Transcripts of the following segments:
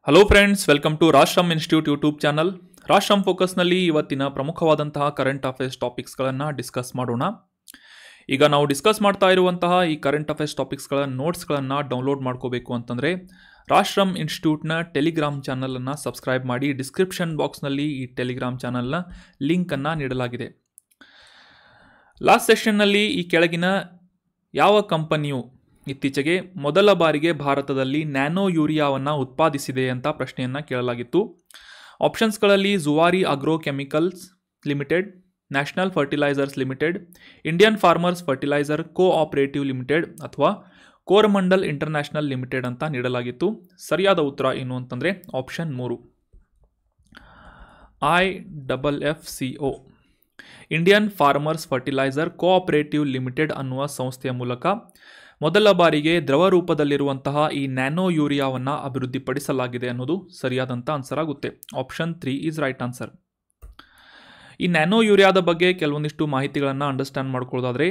Hello friends, welcome to Rashtram institute YouTube channel. Rashtram ಫೋಕಸ್ನಲ್ಲಿ ಇವತ್ತಿನ ಪ್ರಮುಖವಾದಂತಹ ಕರೆಂಟ್ ಅಫೇರ್ಸ್ ಟಾಪಿಕ್ಸ್ಗಳನ್ನು ಡಿಸ್ಕಸ್ ಮಾಡೋಣ. ಈಗ ನಾವು ಡಿಸ್ಕಸ್ ಮಾಡ್ತಾ ಇರುವಂತಹ ಈ ಕರೆಂಟ್ ಅಫೇರ್ಸ್ ಟಾಪಿಕ್ಸ್ಗಳ ನೋಟ್ಸ್ಗಳನ್ನು ಡೌನ್ಲೋಡ್ ಮಾಡ್ಕೋಬೇಕು ಅಂತಂದರೆ ರಾಷ್ಟ್ರಮ್ ಇನ್ಸ್ಟಿಟ್ಯೂಟ್ನ ಟೆಲಿಗ್ರಾಮ್ ಚಾನಲನ್ನು ಸಬ್ಸ್ಕ್ರೈಬ್ ಮಾಡಿ. ಡಿಸ್ಕ್ರಿಪ್ಷನ್ ಬಾಕ್ಸ್ನಲ್ಲಿ ಈ ಟೆಲಿಗ್ರಾಮ್ ಚಾನಲ್ನ ಲಿಂಕನ್ನು ನೀಡಲಾಗಿದೆ. ಲಾಸ್ಟ್ ಸೆಷನ್ನಲ್ಲಿ ಈ ಕೆಳಗಿನ ಯಾವ ಕಂಪನಿಯು ಇತ್ತೀಚೆಗೆ ಮೊದಲ ಬಾರಿಗೆ ಭಾರತದಲ್ಲಿ ನ್ಯಾನೋ ಯೂರಿಯಾವನ್ನು ಉತ್ಪಾದಿಸಿದೆ ಅಂತ ಪ್ರಶ್ನೆಯನ್ನು ಕೇಳಲಾಗಿತ್ತು. ಆಪ್ಷನ್ಸ್ಗಳಲ್ಲಿ Zuari agro chemicals limited, national fertilisers limited, Indian farmers fertiliser cooperative limited ಅಥವಾ ಕೋರಮಂಡಲ್ ಇಂಟರ್ನ್ಯಾಷನಲ್ ಲಿಮಿಟೆಡ್ ಅಂತ ನೀಡಲಾಗಿತ್ತು. ಸರಿಯಾದ ಉತ್ತರ ಏನು ಅಂತಂದರೆ option 3, IFFCO Indian farmers fertiliser cooperative limited ಅನ್ನುವ ಸಂಸ್ಥೆಯ ಮೂಲಕ ಮೊದಲ ಬಾರಿಗೆ ದ್ರವ ರೂಪದಲ್ಲಿರುವಂತಹ ಈ ನ್ಯಾನೋ ಯೂರಿಯಾವನ್ನು ಅಭಿವೃದ್ಧಿಪಡಿಸಲಾಗಿದೆ ಅನ್ನೋದು ಸರಿಯಾದಂಥ ಆನ್ಸರ್ ಆಗುತ್ತೆ. Option 3 is right answer. ಈ ನ್ಯಾನೋ ಯೂರಿಯಾದ ಬಗ್ಗೆ ಕೆಲವೊಂದಿಷ್ಟು ಮಾಹಿತಿಗಳನ್ನು ಅಂಡರ್ಸ್ಟ್ಯಾಂಡ್ ಮಾಡ್ಕೊಳ್ಳೋದಾದರೆ,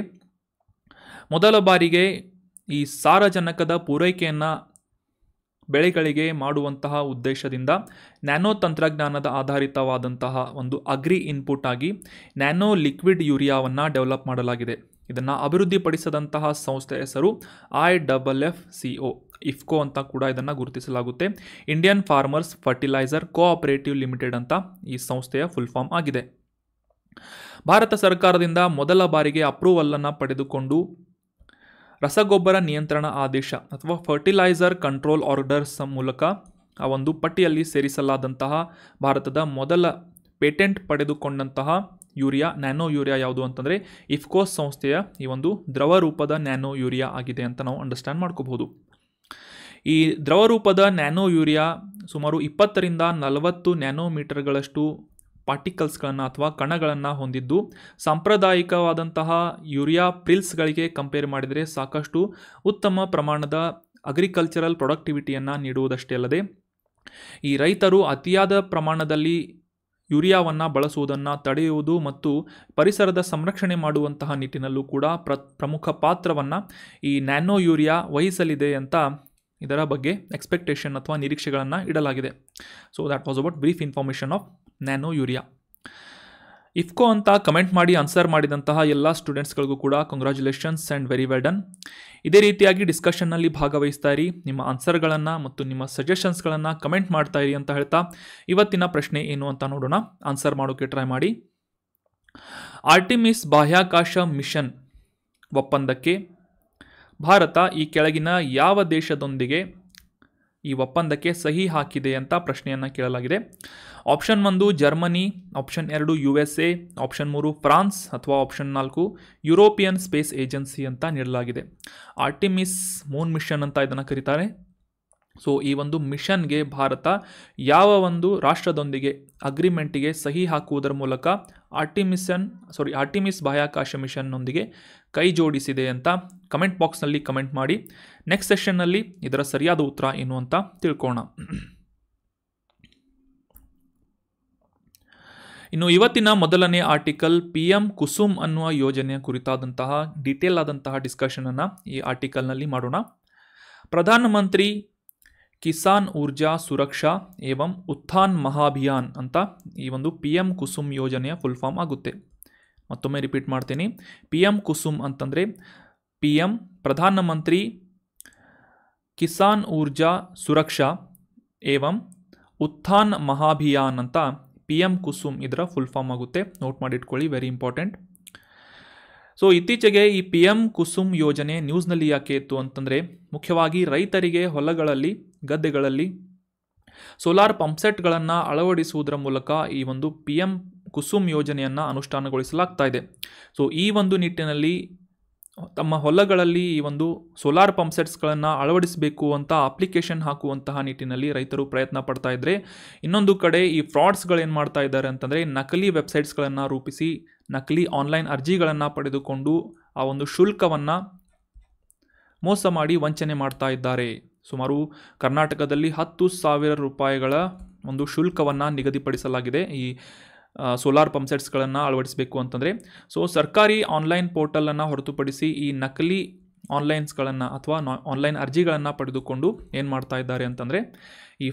ಮೊದಲ ಬಾರಿಗೆ ಈ ಸಾರಜನಕದ ಪೂರೈಕೆಯನ್ನು ಬೆಳೆಗಳಿಗೆ ಮಾಡುವಂತಹ ಉದ್ದೇಶದಿಂದ ನ್ಯಾನೋ ತಂತ್ರಜ್ಞಾನದ ಆಧಾರಿತವಾದಂತಹ ಒಂದು ಅಗ್ರಿ ಇನ್ಪುಟ್ ಆಗಿ ನ್ಯಾನೋ ಲಿಕ್ವಿಡ್ ಯೂರಿಯಾವನ್ನು ಡೆವಲಪ್ ಮಾಡಲಾಗಿದೆ. ಇದನ್ನು ಅಭಿವೃದ್ಧಿಪಡಿಸಿದಂತಹ ಸಂಸ್ಥೆ ಹೆಸರು IFFCO, ಇಫ್ಕೋ ಅಂತ ಕೂಡ ಇದನ್ನು ಗುರುತಿಸಲಾಗುತ್ತೆ. Indian farmers fertiliser cooperative limited ಅಂತ ಈ ಸಂಸ್ಥೆಯ ಫುಲ್ ಫಾರ್ಮ್ ಆಗಿದೆ. ಭಾರತ ಸರ್ಕಾರದಿಂದ ಮೊದಲ ಬಾರಿಗೆ ಅಪ್ರೂವಲನ್ನು ಪಡೆದುಕೊಂಡು ರಸಗೊಬ್ಬರ ನಿಯಂತ್ರಣ ಆದೇಶ ಅಥವಾ ಫರ್ಟಿಲೈಸರ್ ಕಂಟ್ರೋಲ್ ಆರ್ಡರ್ಸ್ ಮೂಲಕ ಆ ಒಂದು ಪಟ್ಟಿಯಲ್ಲಿ ಸೇರಿಸಲಾದಂತಹ ಭಾರತದ ಮೊದಲ ಪೇಟೆಂಟ್ ಪಡೆದುಕೊಂಡಂತಹ ಯೂರಿಯಾ, ನ್ಯಾನೋ ಯೂರಿಯಾ ಯಾವುದು ಅಂತಂದರೆ ಇಫ್ಕೋ ಸಂಸ್ಥೆಯ ಈ ಒಂದು ದ್ರವ ರೂಪದ ನ್ಯಾನೋ ಯೂರಿಯಾ ಆಗಿದೆ ಅಂತ ನಾವು ಅಂಡರ್ಸ್ಟ್ಯಾಂಡ್ ಮಾಡ್ಕೋಬಹುದು. ಈ ದ್ರವ ರೂಪದ ನ್ಯಾನೋ ಯೂರಿಯಾ ಸುಮಾರು 20ರಿಂದ 40 ನ್ಯಾನೋಮೀಟರ್ಗಳಷ್ಟು ಪಾರ್ಟಿಕಲ್ಸ್ಗಳನ್ನು ಅಥವಾ ಕಣಗಳನ್ನು ಹೊಂದಿದ್ದು ಸಾಂಪ್ರದಾಯಿಕವಾದಂತಹ ಯೂರಿಯಾ ಪ್ರಿಲ್ಸ್ಗಳಿಗೆ ಕಂಪೇರ್ ಮಾಡಿದರೆ ಸಾಕಷ್ಟು ಉತ್ತಮ ಪ್ರಮಾಣದ ಅಗ್ರಿಕಲ್ಚರಲ್ ಪ್ರೊಡಕ್ಟಿವಿಟಿಯನ್ನು ನೀಡುವುದಷ್ಟೇ ಅಲ್ಲದೆ ಈ ರೈತರು ಅತಿಯಾದ ಪ್ರಮಾಣದಲ್ಲಿ ಯೂರಿಯಾವನ್ನು ಬಳಸುವುದನ್ನು ತಡೆಯುವುದು ಮತ್ತು ಪರಿಸರದ ಸಂರಕ್ಷಣೆ ಮಾಡುವಂತಹ ನಿಟ್ಟಿನಲ್ಲೂ ಕೂಡ ಪ್ರಮುಖ ಪಾತ್ರವನ್ನು ಈ ನ್ಯಾನೋ ಯೂರಿಯಾ ವಹಿಸಲಿದೆ ಅಂತ ಇದರ ಬಗ್ಗೆ ಎಕ್ಸ್ಪೆಕ್ಟೇಷನ್ ಅಥವಾ ನಿರೀಕ್ಷೆಗಳನ್ನು ಇಡಲಾಗಿದೆ. So that was about brief information of nano urea. IFFCO ಅಂತ ಕಮೆಂಟ್ ಮಾಡಿ ಆನ್ಸರ್ ಮಾಡಿದಂತಹ ಎಲ್ಲ ಸ್ಟೂಡೆಂಟ್ಸ್ಗಳಿಗೂ ಕೂಡ congratulations and very well done. ಇದೇ ರೀತಿಯಾಗಿ ಡಿಸ್ಕಷನ್ನಲ್ಲಿ ಭಾಗವಹಿಸ್ತಾ ಇರಿ. ನಿಮ್ಮ ಆನ್ಸರ್ಗಳನ್ನು ಮತ್ತು ನಿಮ್ಮ ಸಜೆಷನ್ಸ್ಗಳನ್ನು ಕಮೆಂಟ್ ಮಾಡ್ತಾ ಇರಿ ಅಂತ ಹೇಳ್ತಾ ಇವತ್ತಿನ ಪ್ರಶ್ನೆ ಏನು ಅಂತ ನೋಡೋಣ. ಆನ್ಸರ್ ಮಾಡೋಕ್ಕೆ ಟ್ರೈ ಮಾಡಿ. ಆರ್ಟಿಮಿಸ್ ಬಾಹ್ಯಾಕಾಶ ಮಿಷನ್ ಒಪ್ಪಂದಕ್ಕೆ ಭಾರತ ಈ ಕೆಳಗಿನ ಯಾವ ದೇಶದೊಂದಿಗೆ ಈ ಒಪ್ಪಂದಕ್ಕೆ ಸಹಿ ಹಾಕಿದೆ ಅಂತ ಪ್ರಶ್ನೆಯನ್ನು ಕೇಳಲಾಗಿದೆ. Option 1 Germany, option 2 USA, option 3 France ಅಥವಾ ಆಪ್ಷನ್ 4 ಯುರೋಪಿಯನ್ ಸ್ಪೇಸ್ ಏಜೆನ್ಸಿ ಅಂತ ನೀಡಲಾಗಿದೆ. ಆರ್ಟಿಮಿಸ್ ಮೂನ್ ಮಿಷನ್ ಅಂತ ಇದನ್ನು ಕರೀತಾರೆ. ಸೊ ಈ ಒಂದು ಮಿಷನ್ಗೆ ಭಾರತ ಯಾವ ಒಂದು ರಾಷ್ಟ್ರದೊಂದಿಗೆ ಅಗ್ರಿಮೆಂಟಿಗೆ ಸಹಿ ಹಾಕುವುದರ ಮೂಲಕ ಆರ್ಟಿಮಿಸ್ ಬಾಹ್ಯಾಕಾಶ ಮಿಷನ್ನೊಂದಿಗೆ ಕೈ ಜೋಡಿಸಿದೆ ಅಂತ ಕಮೆಂಟ್ ಬಾಕ್ಸ್ನಲ್ಲಿ ಕಮೆಂಟ್ ಮಾಡಿ. ನೆಕ್ಸ್ಟ್ ಸೆಷನ್ನಲ್ಲಿ ಇದರ ಸರಿಯಾದ ಉತ್ತರ ಏನು ಅಂತ ತಿಳ್ಕೋಣ. ಇನ್ನು ಇವತ್ತಿನ ಮೊದಲನೇ ಆರ್ಟಿಕಲ್ PM ಕುಸುಮ್ ಅನ್ನುವ ಯೋಜನೆಯ ಕುರಿತಾದಂತಹ ಡೀಟೇಲ್ ಆದಂತಹ ಡಿಸ್ಕಷನನ್ನು ಈ ಆರ್ಟಿಕಲ್ನಲ್ಲಿ ಮಾಡೋಣ. ಪ್ರಧಾನಮಂತ್ರಿ ಕಿಸಾನ್ ಊರ್ಜಾ ಸುರಕ್ಷಾ ಏವಂ ಉತ್ಥಾನ್ ಮಹಾಭಿಯಾನ್ ಅಂತ ಈ ಒಂದು PM ಕುಸುಮ್ ಯೋಜನೆಯ ಫುಲ್ ಫಾರ್ಮ್ ಆಗುತ್ತೆ. ಮತ್ತೊಮ್ಮೆ ರಿಪೀಟ್ ಮಾಡ್ತೀನಿ. PM ಕುಸುಮ್ ಅಂತಂದರೆ PM ಪ್ರಧಾನಮಂತ್ರಿ ಕಿಸಾನ್ ಊರ್ಜಾ ಸುರಕ್ಷಾ ಏವಂ ಉತ್ಥಾನ್ ಮಹಾಭಿಯಾನ್ ಅಂತ PM ಕುಸುಮ್ ಇದರ ಫುಲ್ ಫಾರ್ಮ್ ಆಗುತ್ತೆ. ನೋಟ್ ಮಾಡಿಟ್ಕೊಳ್ಳಿ, ವೆರಿ ಇಂಪಾರ್ಟೆಂಟ್. ಸೊ ಇತ್ತೀಚೆಗೆ ಈ PM ಕುಸುಮ್ ಯೋಜನೆ ನ್ಯೂಸ್ನಲ್ಲಿ ಯಾಕೆ ಇತ್ತು ಅಂತಂದರೆ, ಮುಖ್ಯವಾಗಿ ರೈತರಿಗೆ ಹೊಲಗಳಲ್ಲಿ, ಗದ್ದೆಗಳಲ್ಲಿ ಸೋಲಾರ್ ಪಂಪ್ಸೆಟ್ಗಳನ್ನು ಅಳವಡಿಸುವುದರ ಮೂಲಕ ಈ ಒಂದು PM ಕುಸುಮ್ ಯೋಜನೆಯನ್ನು ಅನುಷ್ಠಾನಗೊಳಿಸಲಾಗ್ತಾ ಇದೆ. ಸೊ ಈ ಒಂದು ನಿಟ್ಟಿನಲ್ಲಿ ತಮ್ಮ ಹೊಲಗಳಲ್ಲಿ ಈ ಒಂದು ಸೋಲಾರ್ ಪಂಪ್ಸೆಟ್ಸ್ಗಳನ್ನು ಅಳವಡಿಸಬೇಕು ಅಂತ ಅಪ್ಲಿಕೇಶನ್ ಹಾಕುವಂತಹ ನಿಟ್ಟಿನಲ್ಲಿ ರೈತರು ಪ್ರಯತ್ನ ಪಡ್ತಾ ಇದ್ದರೆ, ಇನ್ನೊಂದು ಕಡೆ ಈ ಫ್ರಾಡ್ಸ್ಗಳೇನು ಮಾಡ್ತಾ ಇದ್ದಾರೆ ಅಂತಂದರೆ ನಕಲಿ ವೆಬ್ಸೈಟ್ಸ್ಗಳನ್ನು ರೂಪಿಸಿ ನಕಲಿ ಆನ್ಲೈನ್ ಅರ್ಜಿಗಳನ್ನು ಪಡೆದುಕೊಂಡು ಆ ಒಂದು ಶುಲ್ಕವನ್ನು ಮೋಸ ಮಾಡಿ ವಂಚನೆ ಮಾಡ್ತಾ ಇದ್ದಾರೆ. ಸುಮಾರು ಕರ್ನಾಟಕದಲ್ಲಿ 10,000 ರೂಪಾಯಿಗಳ ಒಂದು ಶುಲ್ಕವನ್ನು ನಿಗದಿಪಡಿಸಲಾಗಿದೆ ಈ ಸೋಲಾರ್ ಪಂಪ್ಸೆಟ್ಸ್ಗಳನ್ನು ಅಳವಡಿಸಬೇಕು ಅಂತಂದರೆ. ಸೊ ಸರ್ಕಾರಿ ಆನ್ಲೈನ್ ಪೋರ್ಟಲನ್ನು ಹೊರತುಪಡಿಸಿ ಈ ನಕಲಿ ಆನ್ಲೈನ್ಸ್ಗಳನ್ನು ಅಥವಾ ಆನ್ಲೈನ್ ಅರ್ಜಿಗಳನ್ನು ಪಡೆದುಕೊಂಡು ಏನು ಮಾಡ್ತಾ ಇದ್ದಾರೆ ಅಂತಂದರೆ ಈ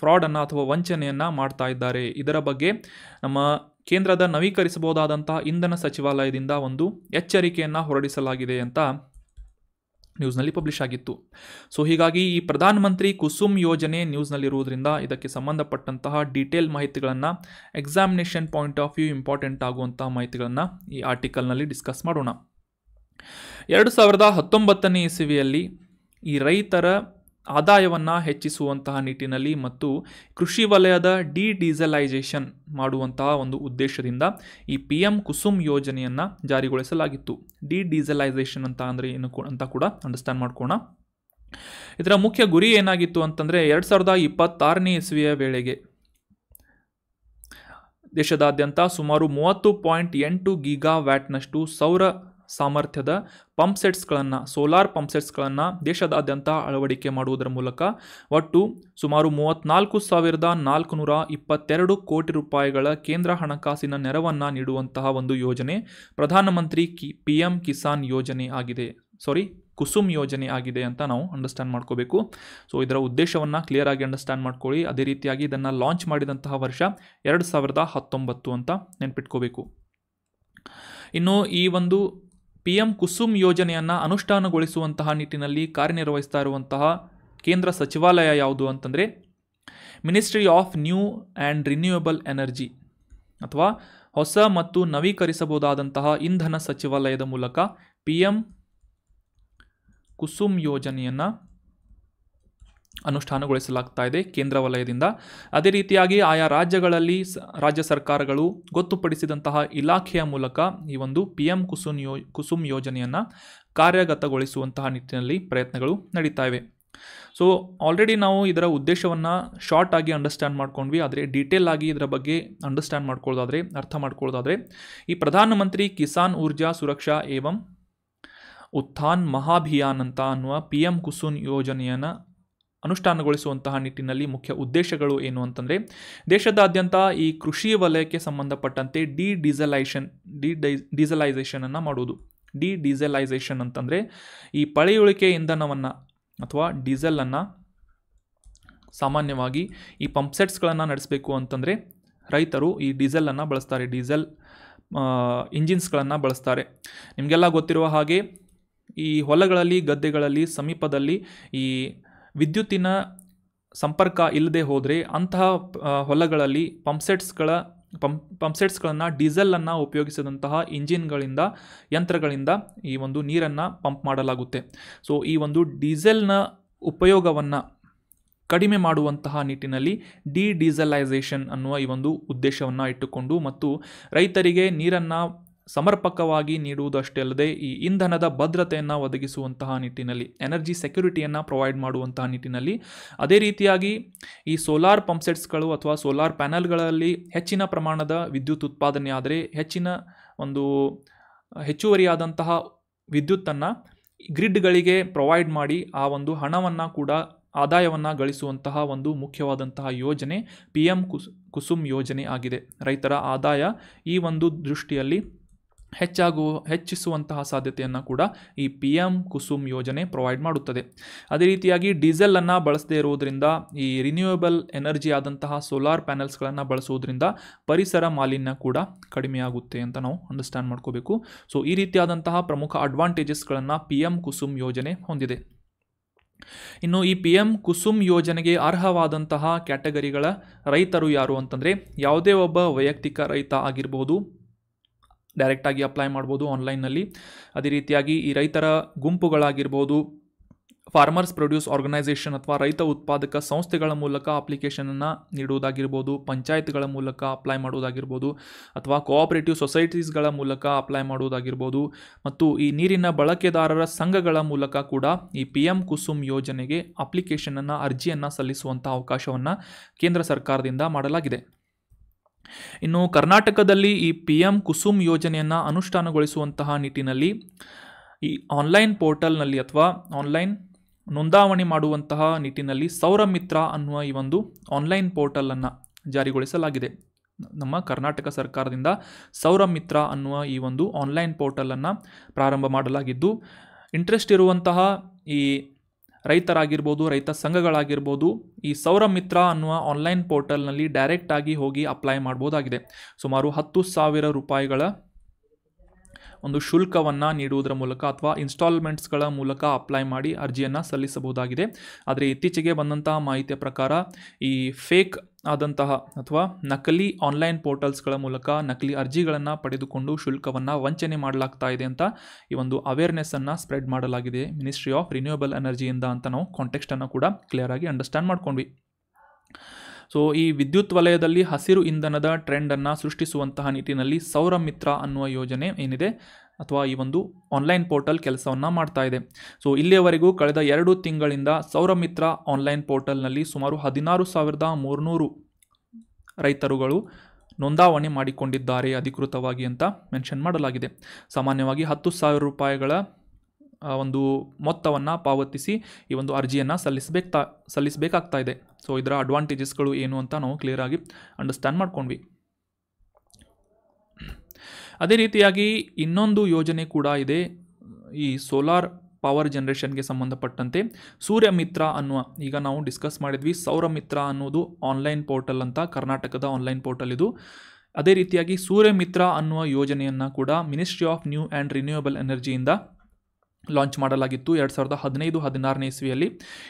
ಫ್ರಾಡನ್ನು ಅಥವಾ ವಂಚನೆಯನ್ನು ಮಾಡ್ತಾ ಇದ್ದಾರೆ. ಇದರ ಬಗ್ಗೆ ನಮ್ಮ ಕೇಂದ್ರದ ನವೀಕರಿಸಬಹುದಾದಂತಹ ಇಂಧನ ಸಚಿವಾಲಯದಿಂದ ಒಂದು ಎಚ್ಚರಿಕೆಯನ್ನು ಹೊರಡಿಸಲಾಗಿದೆ ಅಂತ ನ್ಯೂಸ್ನಲ್ಲಿ ಪಬ್ಲಿಷ್ ಆಗಿತ್ತು. ಸೊ ಹೀಗಾಗಿ ಈ ಪ್ರಧಾನಮಂತ್ರಿ ಕುಸುಮ್ ಯೋಜನೆ ನ್ಯೂಸ್ನಲ್ಲಿರುವುದರಿಂದ ಇದಕ್ಕೆ ಸಂಬಂಧಪಟ್ಟಂತಹ ಡೀಟೇಲ್ ಮಾಹಿತಿಗಳನ್ನು examination point of view important ಆಗುವಂತಹ ಮಾಹಿತಿಗಳನ್ನು ಈ ಆರ್ಟಿಕಲ್ನಲ್ಲಿ ಡಿಸ್ಕಸ್ ಮಾಡೋಣ. 2019ನೇ ಇಸವಿಯಲ್ಲಿ ಈ ರೈತರ ಆದಾಯವನ್ನು ಹೆಚ್ಚಿಸುವಂತಹ ನಿಟ್ಟಿನಲ್ಲಿ ಮತ್ತು ಕೃಷಿ ವಲಯದ ಡಿಡೀಸಲೈಸೇಷನ್ ಮಾಡುವಂತಹ ಒಂದು ಉದ್ದೇಶದಿಂದ ಈ PM ಕುಸುಮ್ ಯೋಜನೆಯನ್ನು ಜಾರಿಗೊಳಿಸಲಾಗಿತ್ತು. ಡಿಡೀಸಲೈಸೇಷನ್ ಅಂತ ಅಂದರೆ ಏನು ಅಂತ ಕೂಡ ಅಂಡರ್ಸ್ಟ್ಯಾಂಡ್ ಮಾಡ್ಕೋಣ. ಇದರ ಮುಖ್ಯ ಗುರಿ ಏನಾಗಿತ್ತು ಅಂತಂದರೆ 2026ನೇ ಇಸವಿಯ ವೇಳೆಗೆ ದೇಶದಾದ್ಯಂತ ಸುಮಾರು 30.8 ಗೀಗಾವ್ಯಾಟ್ನಷ್ಟು ಸೌರ ಸಾಮರ್ಥ್ಯದ ಪಂಪ್ಸೆಟ್ಸ್ಗಳನ್ನು ಸೋಲಾರ್ ಪಂಪ್ಸೆಟ್ಸ್ಗಳನ್ನು ದೇಶದಾದ್ಯಂತ ಅಳವಡಿಕೆ ಮಾಡುವುದರ ಮೂಲಕ ಒಟ್ಟು ಸುಮಾರು 34,422 ಕೋಟಿ ರೂಪಾಯಿಗಳ ಕೇಂದ್ರ ಹಣಕಾಸಿನ ನೆರವನ್ನು ನೀಡುವಂತಹ ಒಂದು ಯೋಜನೆ ಪ್ರಧಾನಮಂತ್ರಿ PM ಕಿಸಾನ್ ಯೋಜನೆ ಆಗಿದೆ. ಕುಸುಮ್ ಯೋಜನೆ ಆಗಿದೆ ಅಂತ ನಾವು ಅಂಡರ್ಸ್ಟ್ಯಾಂಡ್ ಮಾಡ್ಕೋಬೇಕು. ಸೊ ಇದರ ಉದ್ದೇಶವನ್ನು ಕ್ಲಿಯರ್ ಆಗಿ ಅಂಡರ್ಸ್ಟ್ಯಾಂಡ್ ಮಾಡ್ಕೊಳ್ಳಿ. ಅದೇ ರೀತಿಯಾಗಿ ಇದನ್ನು ಲಾಂಚ್ ಮಾಡಿದಂತಹ ವರ್ಷ 2019 ಅಂತ ನೆನ್ಪಿಟ್ಕೋಬೇಕು. ಇನ್ನು ಈ ಒಂದು PM ಕುಸುಮ್ ಯೋಜನೆಯನ್ನು ಅನುಷ್ಠಾನಗೊಳಿಸುವಂತಹ ನಿಟ್ಟಿನಲ್ಲಿ ಕಾರ್ಯನಿರ್ವಹಿಸ್ತಾ ಇರುವಂತಹ ಕೇಂದ್ರ ಸಚಿವಾಲಯ ಯಾವುದು ಅಂತಂದರೆ ministry of new and renewable energy ಅಥವಾ ಹೊಸ ಮತ್ತು ನವೀಕರಿಸಬಹುದಾದಂತಹ ಇಂಧನ ಸಚಿವಾಲಯದ ಮೂಲಕ PM ಕುಸುಮ್ ಯೋಜನೆಯನ್ನು ಅನುಷ್ಠಾನಗೊಳಿಸಲಾಗ್ತಾ ಇದೆ ಕೇಂದ್ರ ವಲಯದಿಂದ. ಅದೇ ರೀತಿಯಾಗಿ ಆಯಾ ರಾಜ್ಯಗಳಲ್ಲಿ ರಾಜ್ಯ ಸರ್ಕಾರಗಳು ಗೊತ್ತುಪಡಿಸಿದಂತಹ ಇಲಾಖೆಯ ಮೂಲಕ ಈ ಒಂದು PM ಕುಸುಮ್ ಯೋಜನೆಯನ್ನು ಕಾರ್ಯಗತಗೊಳಿಸುವಂತಹ ನಿಟ್ಟಿನಲ್ಲಿ ಪ್ರಯತ್ನಗಳು ನಡೀತಾ ಇವೆ. ಸೊ ಆಲ್ರೆಡಿ ನಾವು ಇದರ ಉದ್ದೇಶವನ್ನು ಶಾರ್ಟ್ ಆಗಿ ಅಂಡರ್ಸ್ಟ್ಯಾಂಡ್ ಮಾಡ್ಕೊಂಡ್ವಿ. ಆದರೆ ಡೀಟೇಲ್ ಆಗಿ ಇದರ ಬಗ್ಗೆ ಅಂಡರ್ಸ್ಟ್ಯಾಂಡ್ ಅರ್ಥ ಮಾಡ್ಕೊಳ್ಳೋದಾದರೆ ಈ ಪ್ರಧಾನಮಂತ್ರಿ ಕಿಸಾನ್ ಊರ್ಜಾ ಸುರಕ್ಷಾ ಏವಂ ಉತ್ಥಾನ್ ಮಹಾಭಿಯಾನ್ ಅಂತ ಅನ್ನುವ PM ಕುಸುಮ್ ಯೋಜನೆಯನ್ನು ಅನುಷ್ಠಾನಗೊಳಿಸುವಂತಹ ನಿಟ್ಟಿನಲ್ಲಿ ಮುಖ್ಯ ಉದ್ದೇಶಗಳು ಏನು ಅಂತಂದರೆ ದೇಶದಾದ್ಯಂತ ಈ ಕೃಷಿ ವಲಯಕ್ಕೆ ಸಂಬಂಧಪಟ್ಟಂತೆ ಡೀಸಲೈಸೇಷನನ್ನು ಮಾಡುವುದು. ಡಿಡೀಸಲೈಸೇಷನ್ ಅಂತಂದರೆ ಈ ಪಳೆಯುಳಿಕೆ ಇಂಧನವನ್ನು ಅಥವಾ ಡೀಸೆಲನ್ನು ಸಾಮಾನ್ಯವಾಗಿ ಈ ಪಂಪ್ಸೆಟ್ಸ್ಗಳನ್ನು ನಡೆಸಬೇಕು ಅಂತಂದರೆ ರೈತರು ಈ ಡೀಸೆಲನ್ನು ಬಳಸ್ತಾರೆ, ಡೀಸೆಲ್ ಇಂಜಿನ್ಸ್ಗಳನ್ನು ಬಳಸ್ತಾರೆ. ನಿಮಗೆಲ್ಲ ಗೊತ್ತಿರುವ ಹಾಗೆ ಈ ಹೊಲಗಳಲ್ಲಿ ಗದ್ದೆಗಳಲ್ಲಿ ಸಮೀಪದಲ್ಲಿ ಈ ವಿದ್ಯುತ್ತಿನ ಸಂಪರ್ಕ ಇಲ್ಲದೆ ಹೋದರೆ ಅಂತಹ ಹೊಲಗಳಲ್ಲಿ ಪಂಪ್ಸೆಟ್ಸ್ಗಳನ್ನು ಡೀಸೆಲನ್ನು ಉಪಯೋಗಿಸಿದಂತಹ ಇಂಜಿನ್ಗಳಿಂದ ಯಂತ್ರಗಳಿಂದ ಈ ಒಂದು ನೀರನ್ನು ಪಂಪ್ ಮಾಡಲಾಗುತ್ತೆ. ಸೊ ಈ ಒಂದು ಡೀಸೆಲ್ನ ಉಪಯೋಗವನ್ನು ಕಡಿಮೆ ಮಾಡುವಂತಹ ನಿಟ್ಟಿನಲ್ಲಿ ಡಿಡೀಸಲೈಸೇಷನ್ ಅನ್ನುವ ಈ ಒಂದು ಉದ್ದೇಶವನ್ನು ಇಟ್ಟುಕೊಂಡು ಮತ್ತು ರೈತರಿಗೆ ನೀರನ್ನು ಸಮರ್ಪಕವಾಗಿ ನೀಡುವುದಷ್ಟೇ ಅಲ್ಲದೆ ಈ ಇಂಧನದ ಭದ್ರತೆಯನ್ನು ಒದಗಿಸುವಂತಹ ನಿಟ್ಟಿನಲ್ಲಿ ಎನರ್ಜಿ ಸೆಕ್ಯುರಿಟಿಯನ್ನು ಪ್ರೊವೈಡ್ ಮಾಡುವಂತಹ ನಿಟ್ಟಿನಲ್ಲಿ ಅದೇ ರೀತಿಯಾಗಿ ಈ ಸೋಲಾರ್ ಪಂಪ್ಸೆಟ್ಸ್ಗಳು ಅಥವಾ ಸೋಲಾರ್ ಪ್ಯಾನಲ್ಗಳಲ್ಲಿ ಹೆಚ್ಚಿನ ಪ್ರಮಾಣದ ವಿದ್ಯುತ್ ಉತ್ಪಾದನೆ ಆದರೆ ಹೆಚ್ಚುವರಿಯಾದಂತಹ ವಿದ್ಯುತ್ತನ್ನು ಗ್ರಿಡ್ಗಳಿಗೆ ಪ್ರೊವೈಡ್ ಮಾಡಿ ಆ ಒಂದು ಹಣವನ್ನು ಕೂಡ ಆದಾಯವನ್ನು ಗಳಿಸುವಂತಹ ಒಂದು ಮುಖ್ಯವಾದಂತಹ ಯೋಜನೆ PM ಕುಸುಮ್ ಯೋಜನೆ ಆಗಿದೆ. ರೈತರ ಆದಾಯ ಈ ಒಂದು ದೃಷ್ಟಿಯಲ್ಲಿ ಹೆಚ್ಚಿಸುವಂತಹ ಸಾಧ್ಯತೆಯನ್ನು ಕೂಡ ಈ PM ಕುಸುಮ್ ಯೋಜನೆ ಪ್ರೊವೈಡ್ ಮಾಡುತ್ತದೆ. ಅದೇ ರೀತಿಯಾಗಿ ಡೀಸೆಲನ್ನು ಬಳಸದೇ ಇರುವುದರಿಂದ ಈ ರಿನ್ಯೂಯಬಲ್ ಎನರ್ಜಿ ಆದಂತಹ ಸೋಲಾರ್ ಪ್ಯಾನೆಲ್ಸ್ಗಳನ್ನು ಬಳಸುವುದರಿಂದ ಪರಿಸರ ಮಾಲಿನ್ಯ ಕೂಡ ಕಡಿಮೆಯಾಗುತ್ತೆ ಅಂತ ನಾವು ಅಂಡರ್ಸ್ಟ್ಯಾಂಡ್ ಮಾಡ್ಕೋಬೇಕು. ಸೊ ಈ ರೀತಿಯಾದಂತಹ ಪ್ರಮುಖ ಅಡ್ವಾಂಟೇಜಸ್ಗಳನ್ನು PM ಕುಸುಮ್ ಯೋಜನೆ ಹೊಂದಿದೆ. ಇನ್ನು ಈ PM ಕುಸುಮ್ ಯೋಜನೆಗೆ ಅರ್ಹವಾದಂತಹ ಕ್ಯಾಟಗರಿಗಳ ರೈತರು ಯಾರು ಅಂತಂದರೆ ಯಾವುದೇ ಒಬ್ಬ ವೈಯಕ್ತಿಕ ರೈತ ಆಗಿರ್ಬೋದು, ಡೈರೆಕ್ಟಾಗಿ ಅಪ್ಲೈ ಮಾಡ್ಬೋದು ಆನ್ಲೈನ್ನಲ್ಲಿ. ಅದೇ ರೀತಿಯಾಗಿ ಈ ರೈತರ ಗುಂಪುಗಳಾಗಿರ್ಬೋದು, ಫಾರ್ಮರ್ಸ್ ಪ್ರೊಡ್ಯೂಸ್ ಆರ್ಗನೈಸೇಷನ್ ಅಥವಾ ರೈತ ಉತ್ಪಾದಕ ಸಂಸ್ಥೆಗಳ ಮೂಲಕ ಅಪ್ಲಿಕೇಶನನ್ನು ನೀಡುವುದಾಗಿರ್ಬೋದು, ಪಂಚಾಯತ್ಗಳ ಮೂಲಕ ಅಪ್ಲೈ ಮಾಡುವುದಾಗಿರ್ಬೋದು ಅಥವಾ ಕೋಆಪರೇಟಿವ್ ಸೊಸೈಟೀಸ್ಗಳ ಮೂಲಕ ಅಪ್ಲೈ ಮಾಡುವುದಾಗಿರ್ಬೋದು ಮತ್ತು ಈ ನೀರಿನ ಬಳಕೆದಾರರ ಸಂಘಗಳ ಮೂಲಕ ಕೂಡ ಈ PM ಕುಸುಮ್ ಯೋಜನೆಗೆ ಅರ್ಜಿಯನ್ನು ಸಲ್ಲಿಸುವಂಥ ಅವಕಾಶವನ್ನು ಕೇಂದ್ರ ಸರ್ಕಾರದಿಂದ ಮಾಡಲಾಗಿದೆ. ಇನ್ನು ಕರ್ನಾಟಕದಲ್ಲಿ ಈ PM ಕುಸುಮ್ ಯೋಜನೆಯನ್ನು ಅನುಷ್ಠಾನಗೊಳಿಸುವಂತಹ ನಿಟ್ಟಿನಲ್ಲಿ ಈ ಆನ್ಲೈನ್ ಪೋರ್ಟಲ್ನಲ್ಲಿ ಅಥವಾ ಆನ್ಲೈನ್ ನೋಂದಾವಣಿ ಮಾಡುವಂತಹ ನಿಟ್ಟಿನಲ್ಲಿ ಸೌರಮಿತ್ರ ಅನ್ನುವ ಈ ಒಂದು ಆನ್ಲೈನ್ ಪೋರ್ಟಲನ್ನು ಜಾರಿಗೊಳಿಸಲಾಗಿದೆ. ನಮ್ಮ ಕರ್ನಾಟಕ ಸರ್ಕಾರದಿಂದ ಸೌರಮಿತ್ರ ಅನ್ನುವ ಈ ಒಂದು ಆನ್ಲೈನ್ ಪೋರ್ಟಲನ್ನು ಪ್ರಾರಂಭ ಮಾಡಲಾಗಿದ್ದು ಇಂಟ್ರೆಸ್ಟ್ ಇರುವಂತಹ ಈ ರೈತರಾಗಿರ್ಬೋದು, ರೈತ ಸಂಘಗಳಾಗಿರ್ಬೋದು, ಈ ಸೌರ ಮಿತ್ರ ಅನ್ನುವ ಆನ್ಲೈನ್ ಪೋರ್ಟಲ್ನಲ್ಲಿ ಡೈರೆಕ್ಟಾಗಿ ಹೋಗಿ ಅಪ್ಲೈ ಮಾಡ್ಬೋದಾಗಿದೆ. ಸುಮಾರು 10,000 ರೂಪಾಯಿಗಳ ಒಂದು ಶುಲ್ಕವನ್ನು ನೀಡುವುದರ ಮೂಲಕ ಅಥವಾ ಇನ್ಸ್ಟಾಲ್ಮೆಂಟ್ಸ್ಗಳ ಮೂಲಕ ಅಪ್ಲೈ ಮಾಡಿ ಅರ್ಜಿಯನ್ನು ಸಲ್ಲಿಸಬಹುದಾಗಿದೆ. ಆದರೆ ಇತ್ತೀಚೆಗೆ ಬಂದಂತಹ ಮಾಹಿತಿಯ ಪ್ರಕಾರ ಈ ಫೇಕ್ ಆದಂತಹ ಅಥವಾ ನಕಲಿ ಆನ್ಲೈನ್ ಪೋರ್ಟಲ್ಸ್ಗಳ ಮೂಲಕ ನಕಲಿ ಅರ್ಜಿಗಳನ್ನು ಪಡೆದುಕೊಂಡು ಶುಲ್ಕವನ್ನು ವಂಚನೆ ಮಾಡಲಾಗ್ತಾ ಇದೆ ಅಂತ ಈ ಒಂದು ಅವೇರ್ನೆಸ್ಸನ್ನು ಸ್ಪ್ರೆಡ್ ಮಾಡಲಾಗಿದೆ ಮಿನಿಸ್ಟ್ರಿ ಆಫ್ ರಿನ್ಯೂಯಬಲ್ ಎನರ್ಜಿಯಿಂದ ಅಂತ ನಾವು ಕಾಂಟೆಕ್ಸ್ಟನ್ನು ಕೂಡ ಕ್ಲಿಯರ್ ಆಗಿ ಅಂಡರ್ಸ್ಟ್ಯಾಂಡ್ ಮಾಡ್ಕೊಂಡ್ವಿ. ಸೊ ಈ ವಿದ್ಯುತ್ ವಲಯದಲ್ಲಿ ಹಸಿರು ಇಂಧನದ ಟ್ರೆಂಡನ್ನು ಸೃಷ್ಟಿಸುವಂತಹ ನಿಟ್ಟಿನಲ್ಲಿ ಸೌರ ಮಿತ್ರ ಅನ್ನುವ ಯೋಜನೆ ಏನಿದೆ ಅಥವಾ ಈ ಒಂದು ಆನ್ಲೈನ್ ಪೋರ್ಟಲ್ ಕೆಲಸವನ್ನು ಮಾಡ್ತಾ ಇದೆ. ಸೊ ಇಲ್ಲಿಯವರೆಗೂ ಕಳೆದ 2 ತಿಂಗಳಿಂದ ಸೌರ ಮಿತ್ರ ಆನ್ಲೈನ್ ಪೋರ್ಟಲ್ನಲ್ಲಿ ಸುಮಾರು 16,300 ರೈತರುಗಳು ನೋಂದಾವಣೆ ಮಾಡಿಕೊಂಡಿದ್ದಾರೆ ಅಧಿಕೃತವಾಗಿ ಅಂತ ಮೆನ್ಷನ್ ಮಾಡಲಾಗಿದೆ. ಸಾಮಾನ್ಯವಾಗಿ 10,000 ರೂಪಾಯಿಗಳ ಒಂದು ಮೊತ್ತವನ್ನು ಪಾವತಿಸಿ ಈ ಒಂದು ಅರ್ಜಿಯನ್ನು ಸಲ್ಲಿಸಬೇಕಾಗ್ತಾ ಇದೆ. ಸೊ ಇದರ ಅಡ್ವಾಂಟೇಜಸ್ಗಳು ಏನು ಅಂತ ನಾವು ಕ್ಲಿಯರ್ ಆಗಿ ಅಂಡರ್ಸ್ಟ್ಯಾಂಡ್ ಮಾಡ್ಕೊಂಡ್ವಿ. ಅದೇ ರೀತಿಯಾಗಿ ಇನ್ನೊಂದು ಯೋಜನೆ ಕೂಡ ಇದೆ ಈ ಸೋಲಾರ್ ಪವರ್ ಜನರೇಷನ್ಗೆ ಸಂಬಂಧಪಟ್ಟಂತೆ. ಸೂರ್ಯ ಮಿತ್ರ ಅನ್ನುವ, ಈಗ ನಾವು ಡಿಸ್ಕಸ್ ಮಾಡಿದ್ವಿ ಸೌರ ಮಿತ್ರ ಅನ್ನೋದು ಆನ್ಲೈನ್ ಪೋರ್ಟಲ್ ಅಂತ, ಕರ್ನಾಟಕದ ಆನ್ಲೈನ್ ಪೋರ್ಟಲ್ ಇದು. ಅದೇ ರೀತಿಯಾಗಿ ಸೂರ್ಯ ಮಿತ್ರ ಅನ್ನುವ ಯೋಜನೆಯನ್ನು ಕೂಡ ministry of new and renewable ಎನರ್ಜಿಯಿಂದ ಲಾಂಚ್ ಮಾಡಲಾಗಿತ್ತು 2015-16ನೇ ಇಸ್ವಿಯಲ್ಲಿ.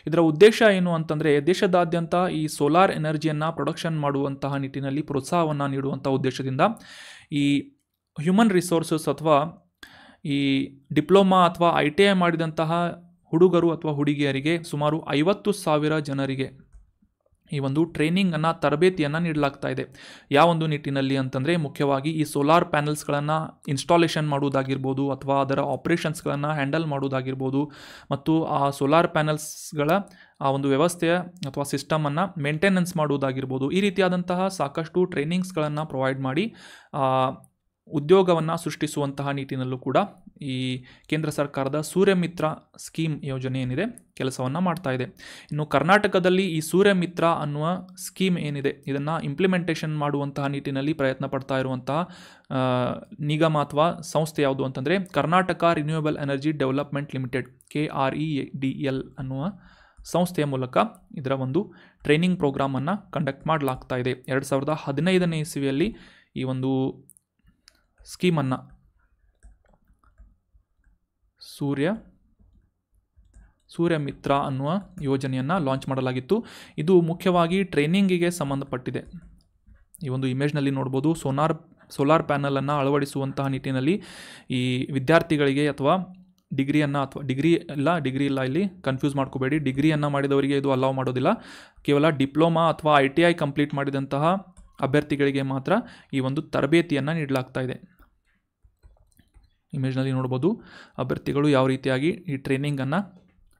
ಇದರ ಉದ್ದೇಶ ಏನು ಅಂತಂದರೆ ದೇಶದಾದ್ಯಂತ ಈ ಸೋಲಾರ್ ಎನರ್ಜಿಯನ್ನು ಪ್ರೊಡಕ್ಷನ್ ಮಾಡುವಂತಹ ನಿಟ್ಟಿನಲ್ಲಿ ಪ್ರೋತ್ಸಾಹವನ್ನು ನೀಡುವಂಥ ಉದ್ದೇಶದಿಂದ ಈ ಹ್ಯೂಮನ್ ರಿಸೋರ್ಸಸ್ ಅಥವಾ ಈ ಡಿಪ್ಲೊಮಾ ಅಥವಾ ITI ಮಾಡಿದಂತಹ ಹುಡುಗರು ಅಥವಾ ಹುಡುಗಿಯರಿಗೆ ಸುಮಾರು 50,000 ಜನರಿಗೆ ಈ ಒಂದು ಟ್ರೈನಿಂಗನ್ನು, ತರಬೇತಿಯನ್ನು ನೀಡಲಾಗ್ತಾ ಇದೆ. ಯಾವೊಂದು ನಿಟ್ಟಿನಲ್ಲಿ ಅಂತಂದರೆ ಮುಖ್ಯವಾಗಿ ಈ ಸೋಲಾರ್ ಪ್ಯಾನಲ್ಸ್ಗಳನ್ನು ಇನ್ಸ್ಟಾಲೇಷನ್ ಮಾಡುವುದಾಗಿರ್ಬೋದು ಅಥವಾ ಅದರ ಆಪ್ರೇಷನ್ಸ್ಗಳನ್ನು ಹ್ಯಾಂಡಲ್ ಮಾಡುವುದಾಗಿರ್ಬೋದು ಮತ್ತು ಆ ಸೋಲಾರ್ ಪ್ಯಾನಲ್ಸ್ಗಳ ಆ ಒಂದು ವ್ಯವಸ್ಥೆಯ ಅಥವಾ ಸಿಸ್ಟಮನ್ನು ಮೇಂಟೆನೆನ್ಸ್ ಮಾಡುವುದಾಗಿರ್ಬೋದು. ಈ ರೀತಿಯಾದಂತಹ ಸಾಕಷ್ಟು ಟ್ರೈನಿಂಗ್ಸ್ಗಳನ್ನು ಪ್ರೊವೈಡ್ ಮಾಡಿ ಉದ್ಯೋಗವನ್ನು ಸೃಷ್ಟಿಸುವಂತಹ ನಿಟ್ಟಿನಲ್ಲೂ ಕೂಡ ಈ ಕೇಂದ್ರ ಸರ್ಕಾರದ ಸೂರ್ಯ ಮಿತ್ರ ಸ್ಕೀಮ್ ಯೋಜನೆ ಏನಿದೆ ಕೆಲಸವನ್ನು ಮಾಡ್ತಾ ಇದೆ. ಇನ್ನು ಕರ್ನಾಟಕದಲ್ಲಿ ಈ ಸೂರ್ಯ ಮಿತ್ರ ಅನ್ನುವ ಸ್ಕೀಮ್ ಏನಿದೆ ಇದನ್ನು ಇಂಪ್ಲಿಮೆಂಟೇಷನ್ ಮಾಡುವಂತಹ ನಿಟ್ಟಿನಲ್ಲಿ ಪ್ರಯತ್ನ ಪಡ್ತಾ ಇರುವಂತಹ ನಿಗಮ ಅಥವಾ ಸಂಸ್ಥೆ ಯಾವುದು ಅಂತಂದರೆ Karnataka renewable energy development limited KREDL ಅನ್ನುವ ಸಂಸ್ಥೆಯ ಮೂಲಕ ಇದರ ಒಂದು ಟ್ರೈನಿಂಗ್ ಪ್ರೋಗ್ರಾಮನ್ನು ಕಂಡಕ್ಟ್ ಮಾಡಲಾಗ್ತಾ ಇದೆ. 2015ನೇ ಇಸ್ವಿಯಲ್ಲಿ ಈ ಒಂದು ಸ್ಕೀಮನ್ನು ಸೂರ್ಯ ಮಿತ್ರ ಅನ್ನುವ ಯೋಜನೆಯನ್ನು ಲಾಂಚ್ ಮಾಡಲಾಗಿತ್ತು. ಇದು ಮುಖ್ಯವಾಗಿ ಟ್ರೈನಿಂಗಿಗೆ ಸಂಬಂಧಪಟ್ಟಿದೆ. ಈ ಒಂದು ಇಮೇಜ್ನಲ್ಲಿ ನೋಡ್ಬೋದು ಸೋಲಾರ್ ಪ್ಯಾನಲನ್ನು ಅಳವಡಿಸುವಂತಹ ನಿಟ್ಟಿನಲ್ಲಿ ಈ ವಿದ್ಯಾರ್ಥಿಗಳಿಗೆ ಅಥವಾ ಡಿಗ್ರಿ ಇಲ್ಲ ಇಲ್ಲಿ ಕನ್ಫ್ಯೂಸ್ ಮಾಡ್ಕೋಬೇಡಿ, ಡಿಗ್ರಿಯನ್ನು ಮಾಡಿದವರಿಗೆ ಇದು ಅಲೌ ಮಾಡೋದಿಲ್ಲ. ಕೇವಲ ಡಿಪ್ಲೊಮಾ ಅಥವಾ ITI ಕಂಪ್ಲೀಟ್ ಮಾಡಿದಂತಹ ಅಭ್ಯರ್ಥಿಗಳಿಗೆ ಮಾತ್ರ ಈ ಒಂದು ತರಬೇತಿಯನ್ನು ನೀಡಲಾಗ್ತಾ ಇದೆ. ಇಮೇಜ್ನಲ್ಲಿ ನೋಡ್ಬೋದು ಅಭ್ಯರ್ಥಿಗಳು ಯಾವ ರೀತಿಯಾಗಿ ಈ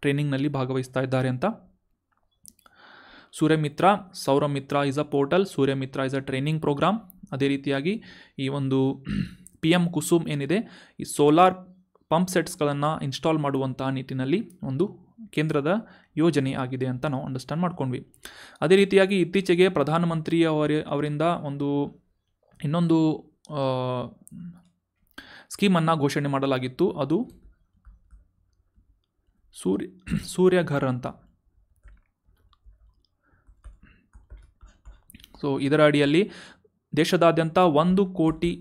ಟ್ರೈನಿಂಗ್ನಲ್ಲಿ ಭಾಗವಹಿಸ್ತಾ ಇದ್ದಾರೆ ಅಂತ. Surya Mitra, Saura Mitra is a portal, Surya Mitra is a training programme. ಅದೇ ರೀತಿಯಾಗಿ ಈ ಒಂದು PM ಕುಸುಮ್ ಏನಿದೆ ಈ ಸೋಲಾರ್ ಪಂಪ್ ಸೆಟ್ಸ್ಗಳನ್ನು ಇನ್ಸ್ಟಾಲ್ ಮಾಡುವಂತಹ ನಿಟ್ಟಿನಲ್ಲಿ ಒಂದು ಕೇಂದ್ರದ ಯೋಜನೆ ಆಗಿದೆ ಅಂತ ನಾವು ಅಂಡರ್ಸ್ಟ್ಯಾಂಡ್ ಮಾಡ್ಕೊಂಡ್ವಿ. ಅದೇ ರೀತಿಯಾಗಿ ಇತ್ತೀಚೆಗೆ ಪ್ರಧಾನಮಂತ್ರಿ ಅವರಿಂದ ಇನ್ನೊಂದು ಸ್ಕೀಮನ್ನು ಘೋಷಣೆ ಮಾಡಲಾಗಿತ್ತು. ಅದು ಸೂರ್ಯಘರ್ ಅಂತ. ಸೊ ಇದರ ಅಡಿಯಲ್ಲಿ ದೇಶದಾದ್ಯಂತ 1 ಕೋಟಿ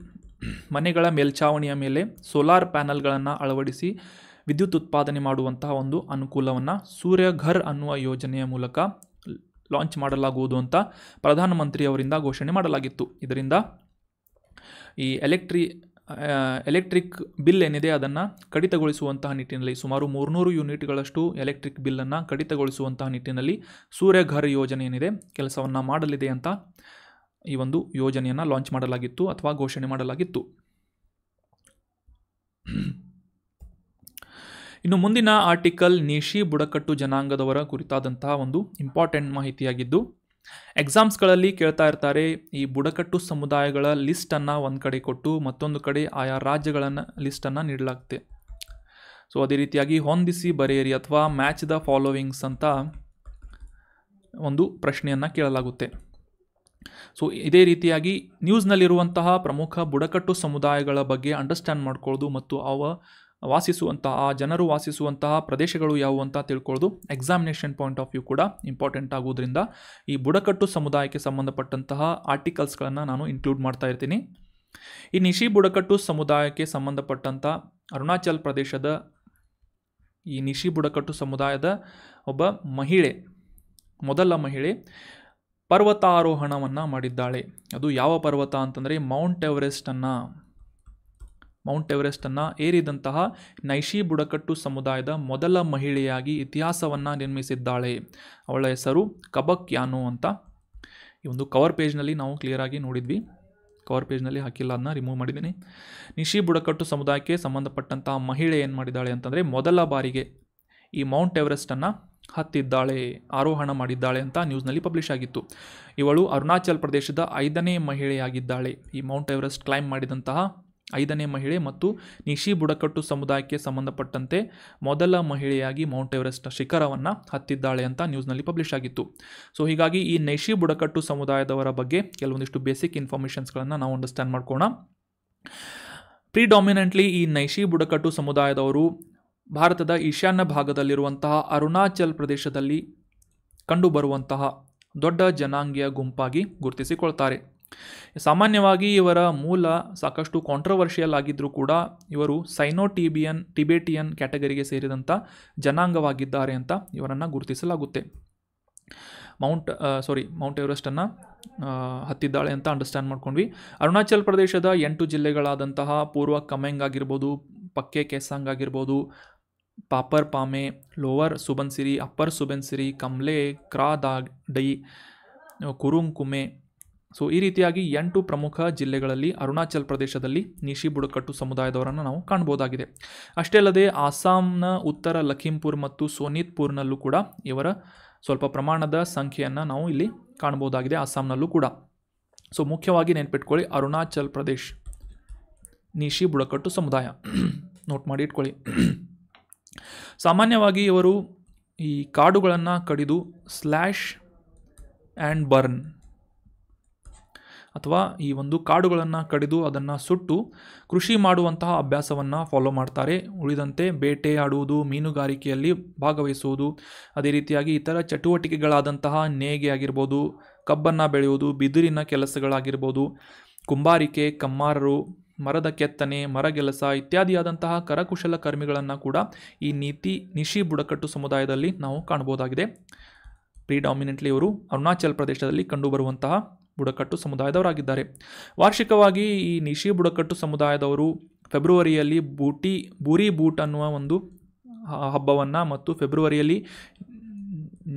ಮನೆಗಳ ಮೇಲ್ಛಾವಣಿಯ ಮೇಲೆ ಸೋಲಾರ್ ಪ್ಯಾನಲ್ಗಳನ್ನು ಅಳವಡಿಸಿ ವಿದ್ಯುತ್ ಉತ್ಪಾದನೆ ಮಾಡುವಂತಹ ಒಂದು ಅನುಕೂಲವನ್ನು ಸೂರ್ಯಘರ್ ಅನ್ನುವ ಯೋಜನೆಯ ಮೂಲಕ ಲಾಂಚ್ ಮಾಡಲಾಗುವುದು ಅಂತ ಪ್ರಧಾನಮಂತ್ರಿ ಅವರಿಂದ ಘೋಷಣೆ ಮಾಡಲಾಗಿತ್ತು. ಇದರಿಂದ ಈ ಎಲೆಕ್ಟ್ರಿಕ್ ಬಿಲ್ ಏನಿದೆ ಅದನ್ನು ಕಡಿತಗೊಳಿಸುವಂತಹ ನಿಟ್ಟಿನಲ್ಲಿ ಸುಮಾರು 300 ಯೂನಿಟ್ಗಳಷ್ಟು ಎಲೆಕ್ಟ್ರಿಕ್ ಬಿಲ್ಲನ್ನು ಕಡಿತಗೊಳಿಸುವಂತಹ ನಿಟ್ಟಿನಲ್ಲಿ ಸೂರ್ಯಘರ್ ಯೋಜನೆ ಏನಿದೆ ಕೆಲಸವನ್ನು ಮಾಡಲಿದೆ ಅಂತ ಈ ಒಂದು ಯೋಜನೆಯನ್ನು ಲಾಂಚ್ ಮಾಡಲಾಗಿತ್ತು ಅಥವಾ ಘೋಷಣೆ ಮಾಡಲಾಗಿತ್ತು. ಇನ್ನು ಮುಂದಿನ ಆರ್ಟಿಕಲ್ ನೀಶಿ ಬುಡಕಟ್ಟು ಜನಾಂಗದವರ ಕುರಿತಾದಂತಹ ಒಂದು ಇಂಪಾರ್ಟೆಂಟ್ ಮಾಹಿತಿಯಾಗಿದ್ದು ಎಕ್ಸಾಮ್ಸ್ಗಳಲ್ಲಿ ಕೇಳ್ತಾ ಇರ್ತಾರೆ. ಈ ಬುಡಕಟ್ಟು ಸಮುದಾಯಗಳ ಲಿಸ್ಟನ್ನು ಒಂದು ಕಡೆ ಕೊಟ್ಟು ಮತ್ತೊಂದು ಕಡೆ ಆಯಾ ರಾಜ್ಯಗಳನ್ನು ಲಿಸ್ಟನ್ನು ನೀಡಲಾಗುತ್ತೆ. ಸೊ ಅದೇ ರೀತಿಯಾಗಿ ಹೊಂದಿಸಿ ಬರೆಯಿರಿ ಅಥವಾ ಮ್ಯಾಚ್ ದ ಫಾಲೋವಿಂಗ್ಸ್ ಅಂತ ಒಂದು ಪ್ರಶ್ನೆಯನ್ನು ಕೇಳಲಾಗುತ್ತೆ. ಸೊ ಇದೇ ರೀತಿಯಾಗಿ ನ್ಯೂಸ್ನಲ್ಲಿರುವಂತಹ ಪ್ರಮುಖ ಬುಡಕಟ್ಟು ಸಮುದಾಯಗಳ ಬಗ್ಗೆ ಅಂಡರ್ಸ್ಟ್ಯಾಂಡ್ ಮಾಡ್ಕೊಳ್ಳೋದು ಮತ್ತು ಜನರು ವಾಸಿಸುವಂತಹ ಪ್ರದೇಶಗಳು ಯಾವುವು ಅಂತ ತಿಳ್ಕೊಳ್ಳೋದು ಎಕ್ಸಾಮಿನೇಷನ್ ಪಾಯಿಂಟ್ ಆಫ್ ವ್ಯೂ ಕೂಡ ಇಂಪಾರ್ಟೆಂಟ್ ಆಗೋದ್ರಿಂದ ಈ ಬುಡಕಟ್ಟು ಸಮುದಾಯಕ್ಕೆ ಸಂಬಂಧಪಟ್ಟಂತಹ ಆರ್ಟಿಕಲ್ಸ್ಗಳನ್ನು ನಾನು ಇನ್ಕ್ಲೂಡ್ ಮಾಡ್ತಾ ಇರ್ತೀನಿ. ಈ ನಿಶಿ ಬುಡಕಟ್ಟು ಸಮುದಾಯಕ್ಕೆ ಸಂಬಂಧಪಟ್ಟಂಥ ಅರುಣಾಚಲ್ ಪ್ರದೇಶದ ಈ ನಿಶಿ ಬುಡಕಟ್ಟು ಸಮುದಾಯದ ಒಬ್ಬ ಮೊದಲ ಮಹಿಳೆ ಪರ್ವತಾರೋಹಣವನ್ನು ಮಾಡಿದ್ದಾಳೆ. ಅದು ಯಾವ ಪರ್ವತ ಅಂತಂದರೆ ಮೌಂಟ್ ಎವರೆಸ್ಟನ್ನು ಏರಿದಂತಹ ನೈಶಿ ಬುಡಕಟ್ಟು ಸಮುದಾಯದ ಮೊದಲ ಮಹಿಳೆಯಾಗಿ ಇತಿಹಾಸವನ್ನು ನಿರ್ಮಿಸಿದ್ದಾಳೆ. ಅವಳ ಹೆಸರು ಕಬಕ್ ಯಾನು ಅಂತ. ಈ ಒಂದು ಕವರ್ ಪೇಜ್ನಲ್ಲಿ ನಾವು ಕ್ಲಿಯರಾಗಿ ನೋಡಿದ್ವಿ. ಕವರ್ ಪೇಜ್ನಲ್ಲಿ ಹಾಕಿಲ್ಲ, ಅದನ್ನ ರಿಮೂವ್ ಮಾಡಿದ್ದೀನಿ. ನಿಶಿ ಬುಡಕಟ್ಟು ಸಮುದಾಯಕ್ಕೆ ಸಂಬಂಧಪಟ್ಟಂತಹ ಮಹಿಳೆ ಏನು ಮಾಡಿದ್ದಾಳೆ ಅಂತಂದರೆ ಮೊದಲ ಬಾರಿಗೆ ಈ ಮೌಂಟ್ ಎವರೆಸ್ಟನ್ನು ಆರೋಹಣ ಮಾಡಿದ್ದಾಳೆ ಅಂತ ನ್ಯೂಸ್ನಲ್ಲಿ ಪಬ್ಲಿಷ್ ಆಗಿತ್ತು. ಇವಳು ಅರುಣಾಚಲ್ ಪ್ರದೇಶದ 5ನೇ ಮಹಿಳೆಯಾಗಿದ್ದಾಳೆ. ಈ ಮೌಂಟ್ ಎವರೆಸ್ಟ್ ಕ್ಲೈಂಬ್ ಮಾಡಿದಂತಹ 5ನೇ ಮಹಿಳೆ ಮತ್ತು ನಿಶಿ ಬುಡಕಟ್ಟು ಸಮುದಾಯಕ್ಕೆ ಸಂಬಂಧಪಟ್ಟಂತೆ ಮೊದಲ ಮಹಿಳೆಯಾಗಿ ಮೌಂಟ್ ಎವರೆಸ್ಟ್ ಶಿಖರವನ್ನು ಹತ್ತಿದ್ದಾಳೆ ಅಂತ ನ್ಯೂಸ್ನಲ್ಲಿ ಪಬ್ಲಿಷ್ ಆಗಿತ್ತು. ಸೊ ಹೀಗಾಗಿ ಈ ನಿಶಿ ಬುಡಕಟ್ಟು ಸಮುದಾಯದವರ ಬಗ್ಗೆ ಕೆಲವೊಂದಿಷ್ಟು ಬೇಸಿಕ್ ಇನ್ಫಾರ್ಮೇಷನ್ಸ್ಗಳನ್ನು ನಾವು ಅಂಡರ್ಸ್ಟ್ಯಾಂಡ್ ಮಾಡ್ಕೋಣ. ಪ್ರಿಡಾಮಿನೆಂಟ್ಲಿ ಈ ನೈಶಿ ಬುಡಕಟ್ಟು ಸಮುದಾಯದವರು ಭಾರತದ ಈಶಾನ್ಯ ಭಾಗದಲ್ಲಿರುವಂತಹ ಅರುಣಾಚಲ್ ಪ್ರದೇಶದಲ್ಲಿ ಕಂಡುಬರುವಂತಹ ದೊಡ್ಡ ಜನಾಂಗೀಯ ಗುಂಪಾಗಿ ಗುರುತಿಸಿಕೊಳ್ತಾರೆ. ಸಾಮಾನ್ಯವಾಗಿ ಇವರ ಮೂಲ ಸಾಕಷ್ಟು ಕಾಂಟ್ರವರ್ಷಿಯಲ್ ಆಗಿದ್ದರೂ ಕೂಡ ಇವರು ಟಿಬೇಟಿಯನ್ ಕ್ಯಾಟಗರಿಗೆ ಸೇರಿದಂಥ ಜನಾಂಗವಾಗಿದ್ದಾರೆ ಅಂತ ಇವರನ್ನು ಗುರುತಿಸಲಾಗುತ್ತೆ. ಮೌಂಟ್ ಎವರೆಸ್ಟನ್ನು ಹತ್ತಿದ್ದಾಳೆ ಅಂತ ಅಂಡರ್ಸ್ಟ್ಯಾಂಡ್ ಮಾಡ್ಕೊಂಡ್ವಿ. ಅರುಣಾಚಲ್ ಪ್ರದೇಶದ 8 ಜಿಲ್ಲೆಗಳಾದಂತಹ ಪೂರ್ವ ಕಮೆಂಗ್ ಆಗಿರ್ಬೋದು, ಪಕ್ಕೆ ಕೆಸಾಂಗ್ ಆಗಿರ್ಬೋದು, ಪಾಪರ್ ಪಾಮೆ, ಲೋವರ್ ಸುಬನ್ಸಿರಿ, ಅಪ್ಪರ್ ಸುಬನ್ಸಿರಿ, ಕಮ್ಲೆ, ಕ್ರಾದಾಡೈ, ಕುರುಂಕುಮೆ, ಸೊ ಈ ರೀತಿಯಾಗಿ 8 ಪ್ರಮುಖ ಜಿಲ್ಲೆಗಳಲ್ಲಿ ಅರುಣಾಚಲ್ ಪ್ರದೇಶದಲ್ಲಿ ನಿಶಿ ಬುಡಕಟ್ಟು ಸಮುದಾಯದವರನ್ನು ನಾವು ಕಾಣ್ಬೋದಾಗಿದೆ. ಅಷ್ಟೇ ಅಲ್ಲದೆ ಆಸಾಂನ ಉತ್ತರ ಲಖೀಂಪುರ್ ಮತ್ತು ಸೋನಿತ್ಪುರ್ನಲ್ಲೂ ಕೂಡ ಇವರ ಸ್ವಲ್ಪ ಪ್ರಮಾಣದ ಸಂಖ್ಯೆಯನ್ನು ನಾವು ಇಲ್ಲಿ ಕಾಣ್ಬೋದಾಗಿದೆ, ಆಸಾಂನಲ್ಲೂ ಕೂಡ. ಸೊ ಮುಖ್ಯವಾಗಿ ನೆನ್ಪಿಟ್ಕೊಳ್ಳಿ, ಅರುಣಾಚಲ್ ಪ್ರದೇಶ್ ನಿಶಿ ಬುಡಕಟ್ಟು ಸಮುದಾಯ ನೋಟ್ ಮಾಡಿ ಇಟ್ಕೊಳ್ಳಿ. ಸಾಮಾನ್ಯವಾಗಿ ಇವರು ಈ ಕಾಡುಗಳನ್ನು ಕಡಿದು ಸ್ಲ್ಯಾಶ್ ಆ್ಯಂಡ್ ಬರ್ನ್ ಅಥವಾ ಈ ಒಂದು ಕಾಡುಗಳನ್ನು ಕಡಿದು ಅದನ್ನು ಸುಟ್ಟು ಕೃಷಿ ಮಾಡುವಂತಹ ಅಭ್ಯಾಸವನ್ನು ಫಾಲೋ ಮಾಡ್ತಾರೆ. ಉಳಿದಂತೆ ಬೇಟೆಯಾಡುವುದು, ಮೀನುಗಾರಿಕೆಯಲ್ಲಿ ಭಾಗವಹಿಸುವುದು, ಅದೇ ರೀತಿಯಾಗಿ ಇತರ ಚಟುವಟಿಕೆಗಳಾದಂತಹ ನೇಗೆ ಆಗಿರ್ಬೋದು, ಕಬ್ಬನ್ನು ಬೆಳೆಯುವುದು, ಬಿದಿರಿನ ಕೆಲಸಗಳಾಗಿರ್ಬೋದು, ಕುಂಬಾರಿಕೆ, ಕಮ್ಮಾರರು, ಮರದ ಕೆತ್ತನೆ, ಮರಗೆಲಸ ಇತ್ಯಾದಿಯಾದಂತಹ ಕರಕುಶಲ ಕರ್ಮಿಗಳನ್ನು ಕೂಡ ಈ ನಿಶಿ ಬುಡಕಟ್ಟು ಸಮುದಾಯದಲ್ಲಿ ನಾವು ಕಾಣಬಹುದಾಗಿದೆ. ಪ್ರಿಡಾಮಿನೆಂಟ್ಲಿ ಇವರು ಅರುಣಾಚಲ್ ಪ್ರದೇಶದಲ್ಲಿ ಕಂಡುಬರುವಂತಹ ಬುಡಕಟ್ಟು ಸಮುದಾಯದವರಾಗಿದ್ದಾರೆ. ವಾರ್ಷಿಕವಾಗಿ ಈ ನಿಶಿ ಬುಡಕಟ್ಟು ಸಮುದಾಯದವರು ಫೆಬ್ರವರಿಯಲ್ಲಿ ಬೂರಿ ಬೂಟ್ ಅನ್ನುವ ಒಂದು ಹಬ್ಬವನ್ನು ಮತ್ತು ಫೆಬ್ರವರಿಯಲ್ಲಿ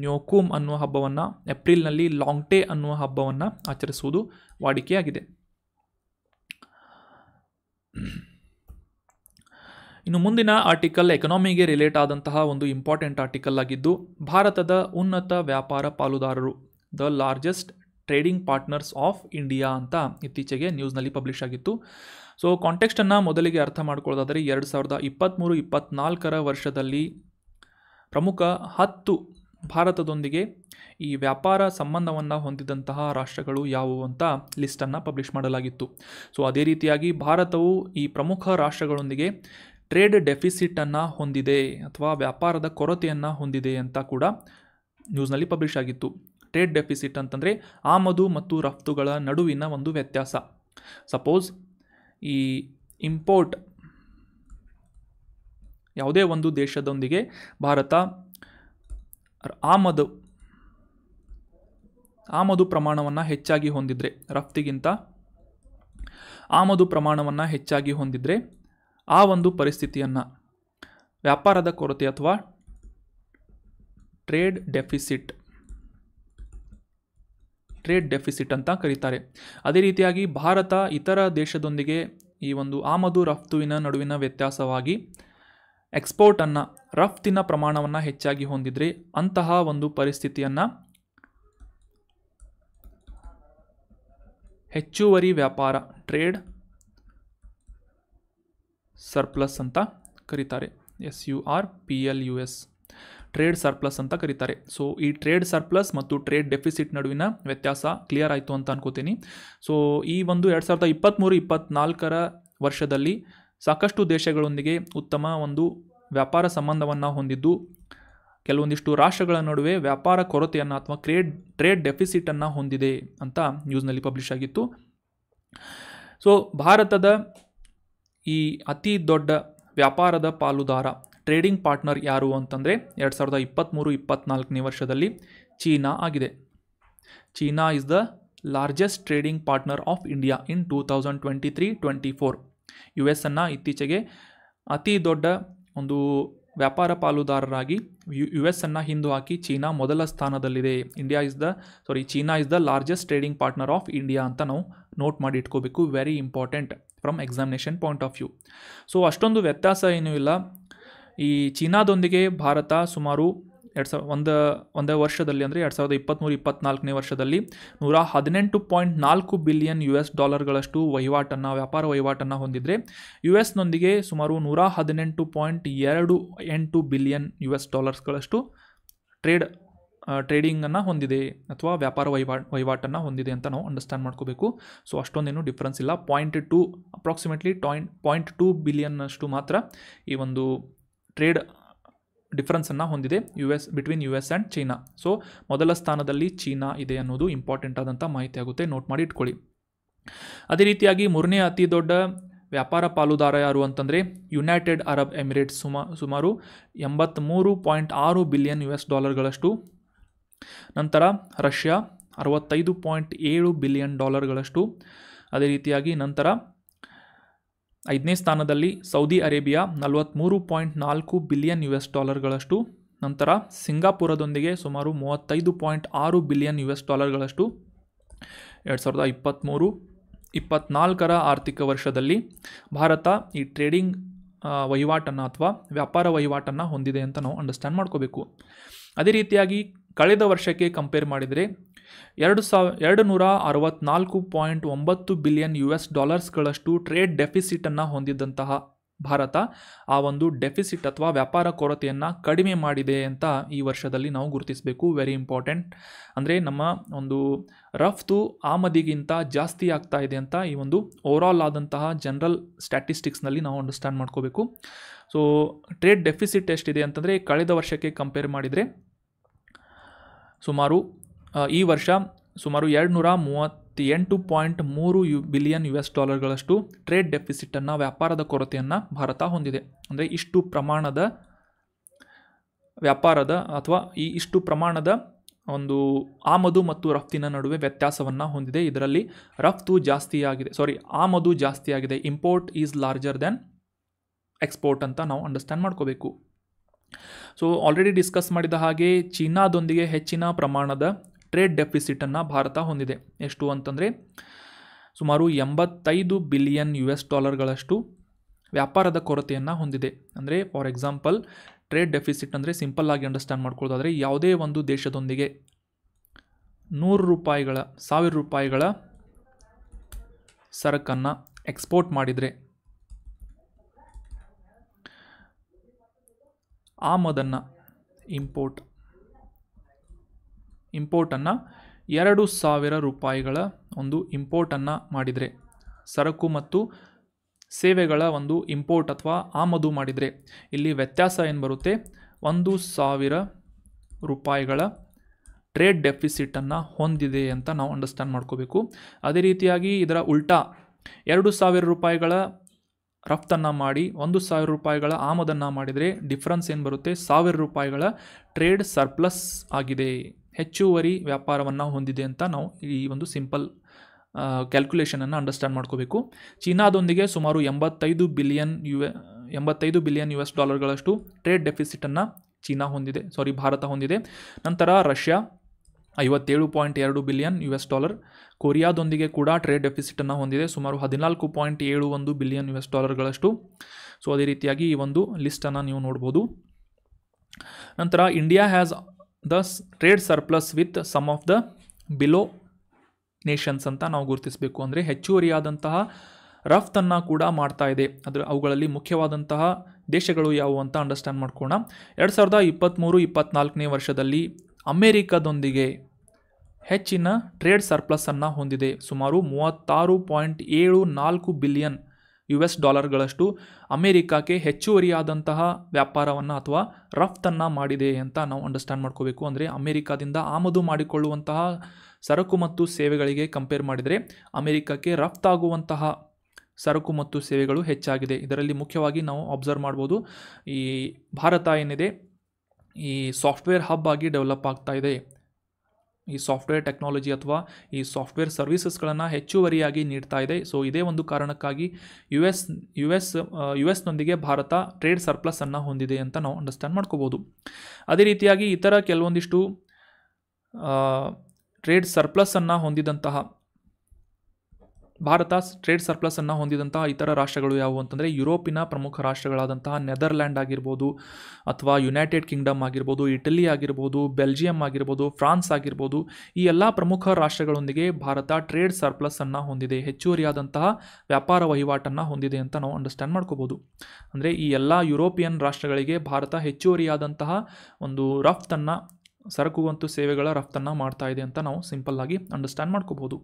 ನ್ಯೋಕುಮ್ ಅನ್ನುವ ಹಬ್ಬವನ್ನು, ಏಪ್ರಿಲ್ನಲ್ಲಿ ಲಾಂಗ್ಟೆ ಅನ್ನುವ ಹಬ್ಬವನ್ನು ಆಚರಿಸುವುದು ವಾಡಿಕೆಯಾಗಿದೆ. ಇನ್ನು ಮುಂದಿನ ಆರ್ಟಿಕಲ್ ಎಕನಾಮಿಗೆ ರಿಲೇಟ್ ಆದಂತಹ ಒಂದು ಇಂಪಾರ್ಟೆಂಟ್ ಆರ್ಟಿಕಲ್ ಆಗಿದ್ದು, ಭಾರತದ ಉನ್ನತ ವ್ಯಾಪಾರ ಪಾಲುದಾರರು, the largest trading partners of India ಅಂತ ಇತ್ತೀಚೆಗೆ ನ್ಯೂಸ್ನಲ್ಲಿ ಪಬ್ಲಿಷ್ ಆಗಿತ್ತು. ಸೊ ಕಾಂಟೆಕ್ಸ್ಟನ್ನು ಮೊದಲಿಗೆ ಅರ್ಥ ಮಾಡ್ಕೊಳ್ಳೋದಾದರೆ 2023-24 ವರ್ಷದಲ್ಲಿ ಪ್ರಮುಖ 10 ಭಾರತದೊಂದಿಗೆ ಈ ವ್ಯಾಪಾರ ಸಂಬಂಧವನ್ನು ಹೊಂದಿದಂತಹ ರಾಷ್ಟ್ರಗಳು ಯಾವುವು ಅಂತ ಲಿಸ್ಟನ್ನು ಪಬ್ಲಿಷ್ ಮಾಡಲಾಗಿತ್ತು. ಸೊ ಅದೇ ರೀತಿಯಾಗಿ ಭಾರತವು ಈ ಪ್ರಮುಖ ರಾಷ್ಟ್ರಗಳೊಂದಿಗೆ ಟ್ರೇಡ್ ಡೆಫಿಸಿಟನ್ನು ಹೊಂದಿದೆ ಅಥವಾ ವ್ಯಾಪಾರದ ಕೊರತೆಯನ್ನು ಹೊಂದಿದೆ ಅಂತ ಕೂಡ ನ್ಯೂಸ್ನಲ್ಲಿ ಪಬ್ಲಿಷ್ ಆಗಿತ್ತು. ಟ್ರೇಡ್ ಡೆಫಿಸಿಟ್ ಅಂತಂದರೆ ಆಮದು ಮತ್ತು ರಫ್ತುಗಳ ನಡುವಿನ ಒಂದು ವ್ಯತ್ಯಾಸ. ಸಪೋಸ್ ಈ ಇಂಪೋರ್ಟ್ ಯಾವುದೇ ಒಂದು ದೇಶದೊಂದಿಗೆ ಭಾರತ ಆಮದು ಪ್ರಮಾಣವನ್ನು ಹೆಚ್ಚಾಗಿ ಹೊಂದಿದ್ರೆ, ರಫ್ತಿಗಿಂತ ಆಮದು ಪ್ರಮಾಣವನ್ನು ಹೆಚ್ಚಾಗಿ ಹೊಂದಿದ್ರೆ ಆ ಒಂದು ಪರಿಸ್ಥಿತಿಯನ್ನು ವ್ಯಾಪಾರದ ಕೊರತೆ ಅಥವಾ ಟ್ರೇಡ್ ಡೆಫಿಸಿಟ್ ಅಂತ ಕರೀತಾರೆ. ಅದೇ ರೀತಿಯಾಗಿ ಭಾರತ ಇತರ ದೇಶದೊಂದಿಗೆ ಈ ಒಂದು ಆಮದು ರಫ್ತುವಿನ ನಡುವಿನ ವ್ಯತ್ಯಾಸವಾಗಿ ರಫ್ತಿನ ಪ್ರಮಾಣವನ್ನು ಹೆಚ್ಚಾಗಿ ಹೊಂದಿದ್ರೆ ಅಂತಹ ಒಂದು ಪರಿಸ್ಥಿತಿಯನ್ನು ಹೆಚ್ಚುವರಿ ವ್ಯಾಪಾರ, ಟ್ರೇಡ್ ಸರ್ಪ್ಲಸ್ ಅಂತ ಕರೀತಾರೆ. SURPLUS, ಟ್ರೇಡ್ ಸರ್ಪ್ಲಸ್ ಅಂತ ಕರೀತಾರೆ. ಸೊ ಈ ಟ್ರೇಡ್ ಸರ್ಪ್ಲಸ್ ಮತ್ತು ಟ್ರೇಡ್ ಡೆಫಿಸಿಟ್ ನಡುವಿನ ವ್ಯತ್ಯಾಸ ಕ್ಲಿಯರ್ ಆಯಿತು ಅಂತ ಅನ್ಕೋತೀನಿ. ಸೊ ಈ ಒಂದು 2023-24 ವರ್ಷದಲ್ಲಿ ಸಾಕಷ್ಟು ದೇಶಗಳೊಂದಿಗೆ ಉತ್ತಮ ಒಂದು ವ್ಯಾಪಾರ ಸಂಬಂಧವನ್ನು ಹೊಂದಿದ್ದು ಕೆಲವೊಂದಿಷ್ಟು ರಾಷ್ಟ್ರಗಳ ನಡುವೆ ವ್ಯಾಪಾರ ಕೊರತೆಯನ್ನು ಅಥವಾ ಟ್ರೇಡ್ ಡೆಫಿಸಿಟನ್ನು ಹೊಂದಿದೆ ಅಂತ ನ್ಯೂಸ್ನಲ್ಲಿ ಪಬ್ಲಿಷ್ ಆಗಿತ್ತು. ಸೊ ಭಾರತದ ಈ ಅತಿ ದೊಡ್ಡ ವ್ಯಾಪಾರದ ಪಾಲುದಾರ ಟ್ರೇಡಿಂಗ್ ಪಾರ್ಟ್ನರ್ ಯಾರು ಅಂತಂದರೆ 2023-24 ವರ್ಷದಲ್ಲಿ ಚೀನಾ ಆಗಿದೆ. China is the largest trading partner of India in 2023-24. US ಅನ್ನು ಇತ್ತೀಚೆಗೆ ಅತಿ ದೊಡ್ಡ ಒಂದು ವ್ಯಾಪಾರ ಪಾಲುದಾರರಾಗಿ US ಅನ್ನು ಹಿಂದು ಹಾಕಿ ಚೀನಾ ಮೊದಲ ಸ್ಥಾನದಲ್ಲಿದೆ. China is the largest trading partner of India ಅಂತ ನಾವು ನೋಟ್ ಮಾಡಿ ಇಟ್ಕೋಬೇಕು. Very important from examination point of view. So ಅಷ್ಟೊಂದು ವ್ಯತ್ಯಾಸ ಏನೂ ಇಲ್ಲ. ಈ ಚೀನಾದೊಂದಿಗೆ ಭಾರತ ಸುಮಾರು ಒಂದೇ ವರ್ಷದಲ್ಲಿ ಅಂದರೆ 2023-24 ವರ್ಷದಲ್ಲಿ $118.4 ಬಿಲಿಯನ್ ವ್ಯಾಪಾರ ವಹಿವಾಟನ್ನು ಹೊಂದಿದ್ರೆ US-ನೊಂದಿಗೆ ಸುಮಾರು $118.28 ಬಿಲಿಯನ್ ಟ್ರೇಡಿಂಗನ್ನು ಹೊಂದಿದೆ ಅಥವಾ ವ್ಯಾಪಾರ ವಹಿವಾಟನ್ನು ಹೊಂದಿದೆ ಅಂತ ನಾವು ಅಂಡರ್ಸ್ಟ್ಯಾಂಡ್ ಮಾಡ್ಕೋಬೇಕು. ಸೊ ಅಷ್ಟೊಂದೇನು ಡಿಫ್ರೆನ್ಸ್ ಇಲ್ಲ. ಅಪ್ರಾಕ್ಸಿಮೇಟ್ಲಿ 0.2 ಬಿಲಿಯನ್ನಷ್ಟು ಮಾತ್ರ ಈ ಒಂದು ಟ್ರೇಡ್ ಡಿಫ್ರೆನ್ಸನ್ನು ಹೊಂದಿದೆ between US and China. So ಮೊದಲ ಸ್ಥಾನದಲ್ಲಿ ಚೀನಾ ಇದೆ ಅನ್ನೋದು ಇಂಪಾರ್ಟೆಂಟ್ ಆದಂಥ ಮಾಹಿತಿ ಆಗುತ್ತೆ, ನೋಟ್ ಮಾಡಿ ಇಟ್ಕೊಳ್ಳಿ. ಅದೇ ರೀತಿಯಾಗಿ ಮೂರನೇ ಅತಿ ದೊಡ್ಡ ವ್ಯಾಪಾರ ಪಾಲುದಾರ ಯಾರು ಅಂತಂದರೆ ಯುನೈಟೆಡ್ ಅರಬ್ ಎಮಿರೇಟ್ಸ್, ಸುಮಾರು $83.6 ಬಿಲಿಯನ್ ನಂತರ ರಷ್ಯಾ $65.7 ಬಿಲಿಯನ್. ಅದೇ ರೀತಿಯಾಗಿ ನಂತರ 5ನೇ ಸ್ಥಾನದಲ್ಲಿ ಸೌದಿ ಅರೇಬಿಯಾ $43.4 ಬಿಲಿಯನ್. ನಂತರ ಸಿಂಗಾಪುರದೊಂದಿಗೆ ಸುಮಾರು $35.6 ಬಿಲಿಯನ್. 2023-24 ಆರ್ಥಿಕ ವರ್ಷದಲ್ಲಿ ಭಾರತ ಈ ಟ್ರೇಡಿಂಗ್ ವಹಿವಾಟನ್ನು ಅಥವಾ ವ್ಯಾಪಾರ ವಹಿವಾಟನ್ನು ಹೊಂದಿದೆ ಅಂತ ನಾವು ಅಂಡರ್ಸ್ಟ್ಯಾಂಡ್ ಮಾಡ್ಕೋಬೇಕು. ಅದೇ ರೀತಿಯಾಗಿ ಕಳೆದ ವರ್ಷಕ್ಕೆ ಕಂಪೇರ್ ಮಾಡಿದರೆ $264.9 ಬಿಲಿಯನ್ ಟ್ರೇಡ್ ಡೆಫಿಸಿಟನ್ನು ಹೊಂದಿದ್ದಂತಹ ಭಾರತ ಆ ಒಂದು ಡೆಫಿಸಿಟ್ ಅಥವಾ ವ್ಯಾಪಾರ ಕೊರತೆಯನ್ನು ಕಡಿಮೆ ಮಾಡಿದೆ ಅಂತ ಈ ವರ್ಷದಲ್ಲಿ ನಾವು ಗುರುತಿಸಬೇಕು. Very important. ಅಂದರೆ ನಮ್ಮ ಒಂದು ರಫ್ತು ಆಮದಿಗಿಂತ ಜಾಸ್ತಿ ಆಗ್ತಾ ಇದೆ ಅಂತ ಈ ಒಂದು ಓವರಾಲ್ ಆದಂತಹ ಜನರಲ್ ಸ್ಟ್ಯಾಟಿಸ್ಟಿಕ್ಸ್ನಲ್ಲಿ ನಾವು ಅಂಡರ್ಸ್ಟ್ಯಾಂಡ್ ಮಾಡ್ಕೋಬೇಕು. ಸೊ ಟ್ರೇಡ್ ಡೆಫಿಸಿಟ್ ಎಷ್ಟಿದೆ ಅಂತಂದರೆ ಕಳೆದ ವರ್ಷಕ್ಕೆ ಕಂಪೇರ್ ಮಾಡಿದರೆ ಈ ವರ್ಷ ಸುಮಾರು $238.3 ಬಿಲಿಯನ್ ಟ್ರೇಡ್ ಡೆಫಿಸಿಟನ್ನು ವ್ಯಾಪಾರದ ಕೊರತೆಯನ್ನು ಭಾರತ ಹೊಂದಿದೆ. ಅಂದರೆ ಇಷ್ಟು ಪ್ರಮಾಣದ ವ್ಯಾಪಾರದ ಅಥವಾ ಇಷ್ಟು ಪ್ರಮಾಣದ ಒಂದು ಆಮದು ಮತ್ತು ರಫ್ತಿನ ನಡುವೆ ವ್ಯತ್ಯಾಸವನ್ನು ಹೊಂದಿದೆ. ಇದರಲ್ಲಿ ಆಮದು ಜಾಸ್ತಿ ಆಗಿದೆ. Import is larger then export ಅಂತ ನಾವು ಅಂಡರ್ಸ್ಟ್ಯಾಂಡ್ ಮಾಡ್ಕೋಬೇಕು. ಸೊ ಆಲ್ರೆಡಿ ಡಿಸ್ಕಸ್ ಮಾಡಿದ ಹಾಗೆ ಚೀನಾದೊಂದಿಗೆ ಹೆಚ್ಚಿನ ಪ್ರಮಾಣದ ಟ್ರೇಡ್ ಡೆಫಿಸಿಟನ್ನು ಭಾರತ ಹೊಂದಿದೆ. ಎಷ್ಟು ಅಂತಂದರೆ ಸುಮಾರು $85 ಬಿಲಿಯನ್ ವ್ಯಾಪಾರದ ಕೊರತೆಯನ್ನು ಹೊಂದಿದೆ. ಅಂದರೆ ಫಾರ್ ಎಕ್ಸಾಂಪಲ್ ಟ್ರೇಡ್ ಡೆಫಿಸಿಟ್ ಅಂದರೆ ಸಿಂಪಲ್ ಆಗಿ ಅಂಡರ್ಸ್ಟ್ಯಾಂಡ್ ಮಾಡ್ಕೊಳ್ಳೋದಾದರೆ ಯಾವುದೇ ಒಂದು ದೇಶದೊಂದಿಗೆ $100 ಸರಕನ್ನು ಎಕ್ಸ್ಪೋರ್ಟ್ ಮಾಡಿದರೆ ಆಮದನ್ನು ಇಂಪೋರ್ಟನ್ನು $2,000 ಒಂದು ಇಂಪೋರ್ಟನ್ನು ಮಾಡಿದರೆ, ಸರಕು ಮತ್ತು ಸೇವೆಗಳ ಒಂದು ಇಂಪೋರ್ಟ್ ಅಥವಾ ಆಮದು ಮಾಡಿದರೆ ಇಲ್ಲಿ ವ್ಯತ್ಯಾಸ ಏನು ಬರುತ್ತೆ, $1,000 ಟ್ರೇಡ್ ಡೆಫಿಸಿಟನ್ನು ಹೊಂದಿದೆ ಅಂತ ನಾವು ಅಂಡರ್ಸ್ಟ್ಯಾಂಡ್ ಮಾಡ್ಕೋಬೇಕು. ಅದೇ ರೀತಿಯಾಗಿ ಇದರ ಉಲ್ಟಾ $2,000 ರಫ್ತನ್ನು ಮಾಡಿ $1,000 ಆಮದನ್ನು ಮಾಡಿದರೆ ಡಿಫ್ರೆನ್ಸ್ ಏನು ಬರುತ್ತೆ, $1,000 ಟ್ರೇಡ್ ಸರ್ಪ್ಲಸ್ ಆಗಿದೆ, ಹೆಚ್ಚುವರಿ ವ್ಯಾಪಾರವನ್ನು ಹೊಂದಿದೆ ಅಂತ ನಾವು ಈ ಒಂದು ಸಿಂಪಲ್ ಕ್ಯಾಲ್ಕುಲೇಷನನ್ನು ಅಂಡರ್ಸ್ಟ್ಯಾಂಡ್ ಮಾಡ್ಕೋಬೇಕು. ಚೀನಾದೊಂದಿಗೆ ಸುಮಾರು $85 ಬಿಲಿಯನ್ ಟ್ರೇಡ್ ಡೆಫಿಸಿಟನ್ನು ಭಾರತ ಹೊಂದಿದೆ. ನಂತರ ರಷ್ಯಾ $57.2 ಬಿಲಿಯನ್. ಕೊರಿಯಾದೊಂದಿಗೆ ಕೂಡ ಟ್ರೇಡ್ ಡೆಫಿಸಿಟನ್ನು ಹೊಂದಿದೆ, ಸುಮಾರು $14.71 ಬಿಲಿಯನ್. ಸೊ ಅದೇ ರೀತಿಯಾಗಿ ಈ ಒಂದು ಲಿಸ್ಟನ್ನು ನೀವು ನೋಡ್ಬೋದು. ನಂತರ India has the trade surplus with some of the below nations ಅಂತ ನಾವು ಗುರುತಿಸಬೇಕು. ಅಂದರೆ ಹೆಚ್ಚುವರಿಯಾದಂತಹ ರಫ್ತನ್ನು ಕೂಡ ಮಾಡ್ತಾ ಇದೆ. ಅವುಗಳಲ್ಲಿ ಮುಖ್ಯವಾದಂತಹ ದೇಶಗಳು ಯಾವುವು ಅಂತ ಅಂಡರ್ಸ್ಟ್ಯಾಂಡ್ ಮಾಡ್ಕೋಣ. 2023-24 ವರ್ಷದಲ್ಲಿ ಅಮೇರಿಕಾದೊಂದಿಗೆ ಹೆಚ್ಚಿನ ಟ್ರೇಡ್ ಸರ್ಪ್ಲಸನ್ನು ಹೊಂದಿದೆ. ಸುಮಾರು $36.74 ಬಿಲಿಯನ್ $ಗಳಷ್ಟು ಅಮೆರಿಕಕ್ಕೆ ಹೆಚ್ಚುವರಿಯಾದಂತಹ ವ್ಯಾಪಾರವನ್ನು ಅಥವಾ ರಫ್ತನ್ನು ಮಾಡಿದೆ ಅಂತ ನಾವು ಅಂಡರ್ಸ್ಟ್ಯಾಂಡ್ ಮಾಡ್ಕೋಬೇಕು. ಅಂದರೆ ಅಮೆರಿಕದಿಂದ ಆಮದು ಮಾಡಿಕೊಳ್ಳುವಂತಹ ಸರಕು ಮತ್ತು ಸೇವೆಗಳಿಗೆ ಕಂಪೇರ್ ಮಾಡಿದರೆ ಅಮೆರಿಕಕ್ಕೆ ರಫ್ತಾಗುವಂತಹ ಸರಕು ಮತ್ತು ಸೇವೆಗಳು ಹೆಚ್ಚಾಗಿದೆ. ಇದರಲ್ಲಿ ಮುಖ್ಯವಾಗಿ ನಾವು ಅಬ್ಸರ್ವ್ ಮಾಡ್ಬೋದು, ಈ ಭಾರತ ಏನಿದೆ ಈ ಸಾಫ್ಟ್ವೇರ್ ಹಬ್ ಆಗಿ ಡೆವಲಪ್ ಆಗ್ತಾ ಇದೆ. ಈ ಸಾಫ್ಟ್ವೇರ್ ಟೆಕ್ನಾಲಜಿ ಅಥವಾ ಈ ಸಾಫ್ಟ್ವೇರ್ ಸರ್ವಿಸಸ್ಗಳನ್ನು ಹೆಚ್ಚುವರಿಯಾಗಿ ನೀಡ್ತಾ ಇದೆ. ಸೊ ಇದೇ ಒಂದು ಕಾರಣಕ್ಕಾಗಿ ಯು ಎಸ್ನೊಂದಿಗೆ ಭಾರತ ಟ್ರೇಡ್ ಸರ್ಪ್ಲಸನ್ನು ಹೊಂದಿದೆ ಅಂತ ನಾವು ಅಂಡರ್ಸ್ಟ್ಯಾಂಡ್ ಮಾಡ್ಕೋಬೋದು. ಅದೇ ರೀತಿಯಾಗಿ ಇತರ ಕೆಲವೊಂದಿಷ್ಟು ಟ್ರೇಡ್ ಸರ್ಪ್ಲಸನ್ನು ಹೊಂದಿದಂತಹ ಭಾರತ ಟ್ರೇಡ್ ಸರ್ಪ್ಲಸನ್ನು ಹೊಂದಿದಂತಹ ಇತರ ರಾಷ್ಟ್ರಗಳು ಯಾವುವು ಅಂತಂದರೆ ಯುರೋಪಿನ ಪ್ರಮುಖ ರಾಷ್ಟ್ರಗಳಾದಂತಹ ನೆದರ್ಲ್ಯಾಂಡ್ ಆಗಿರ್ಬೋದು, ಅಥವಾ ಯುನೈಟೆಡ್ ಕಿಂಗ್ಡಮ್ ಆಗಿರ್ಬೋದು, ಇಟಲಿ ಆಗಿರ್ಬೋದು, ಬೆಲ್ಜಿಯಂ ಆಗಿರ್ಬೋದು, ಫ್ರಾನ್ಸ್ ಆಗಿರ್ಬೋದು, ಈ ಎಲ್ಲ ಪ್ರಮುಖ ರಾಷ್ಟ್ರಗಳೊಂದಿಗೆ ಭಾರತ ಟ್ರೇಡ್ ಸರ್ಪ್ಲಸನ್ನು ಹೊಂದಿದೆ, ಹೆಚ್ಚುವರಿಯಾದಂತಹ ವ್ಯಾಪಾರ ವಹಿವಾಟನ್ನು ಹೊಂದಿದೆ ಅಂತ ನಾವು ಅಂಡರ್ಸ್ಟ್ಯಾಂಡ್ ಮಾಡ್ಕೋಬೋದು. ಅಂದರೆ ಈ ಎಲ್ಲ ಯುರೋಪಿಯನ್ ರಾಷ್ಟ್ರಗಳಿಗೆ ಭಾರತ ಹೆಚ್ಚುವರಿಯಾದಂತಹ ಒಂದು ರಫ್ತನ್ನು, ಸರಕು ಮತ್ತು ಸೇವೆಗಳ ರಫ್ತನ್ನು ಮಾಡ್ತಾ ಇದೆ ಅಂತ ನಾವು ಸಿಂಪಲ್ ಆಗಿ ಅಂಡರ್ಸ್ಟ್ಯಾಂಡ್ ಮಾಡ್ಕೋಬೋದು.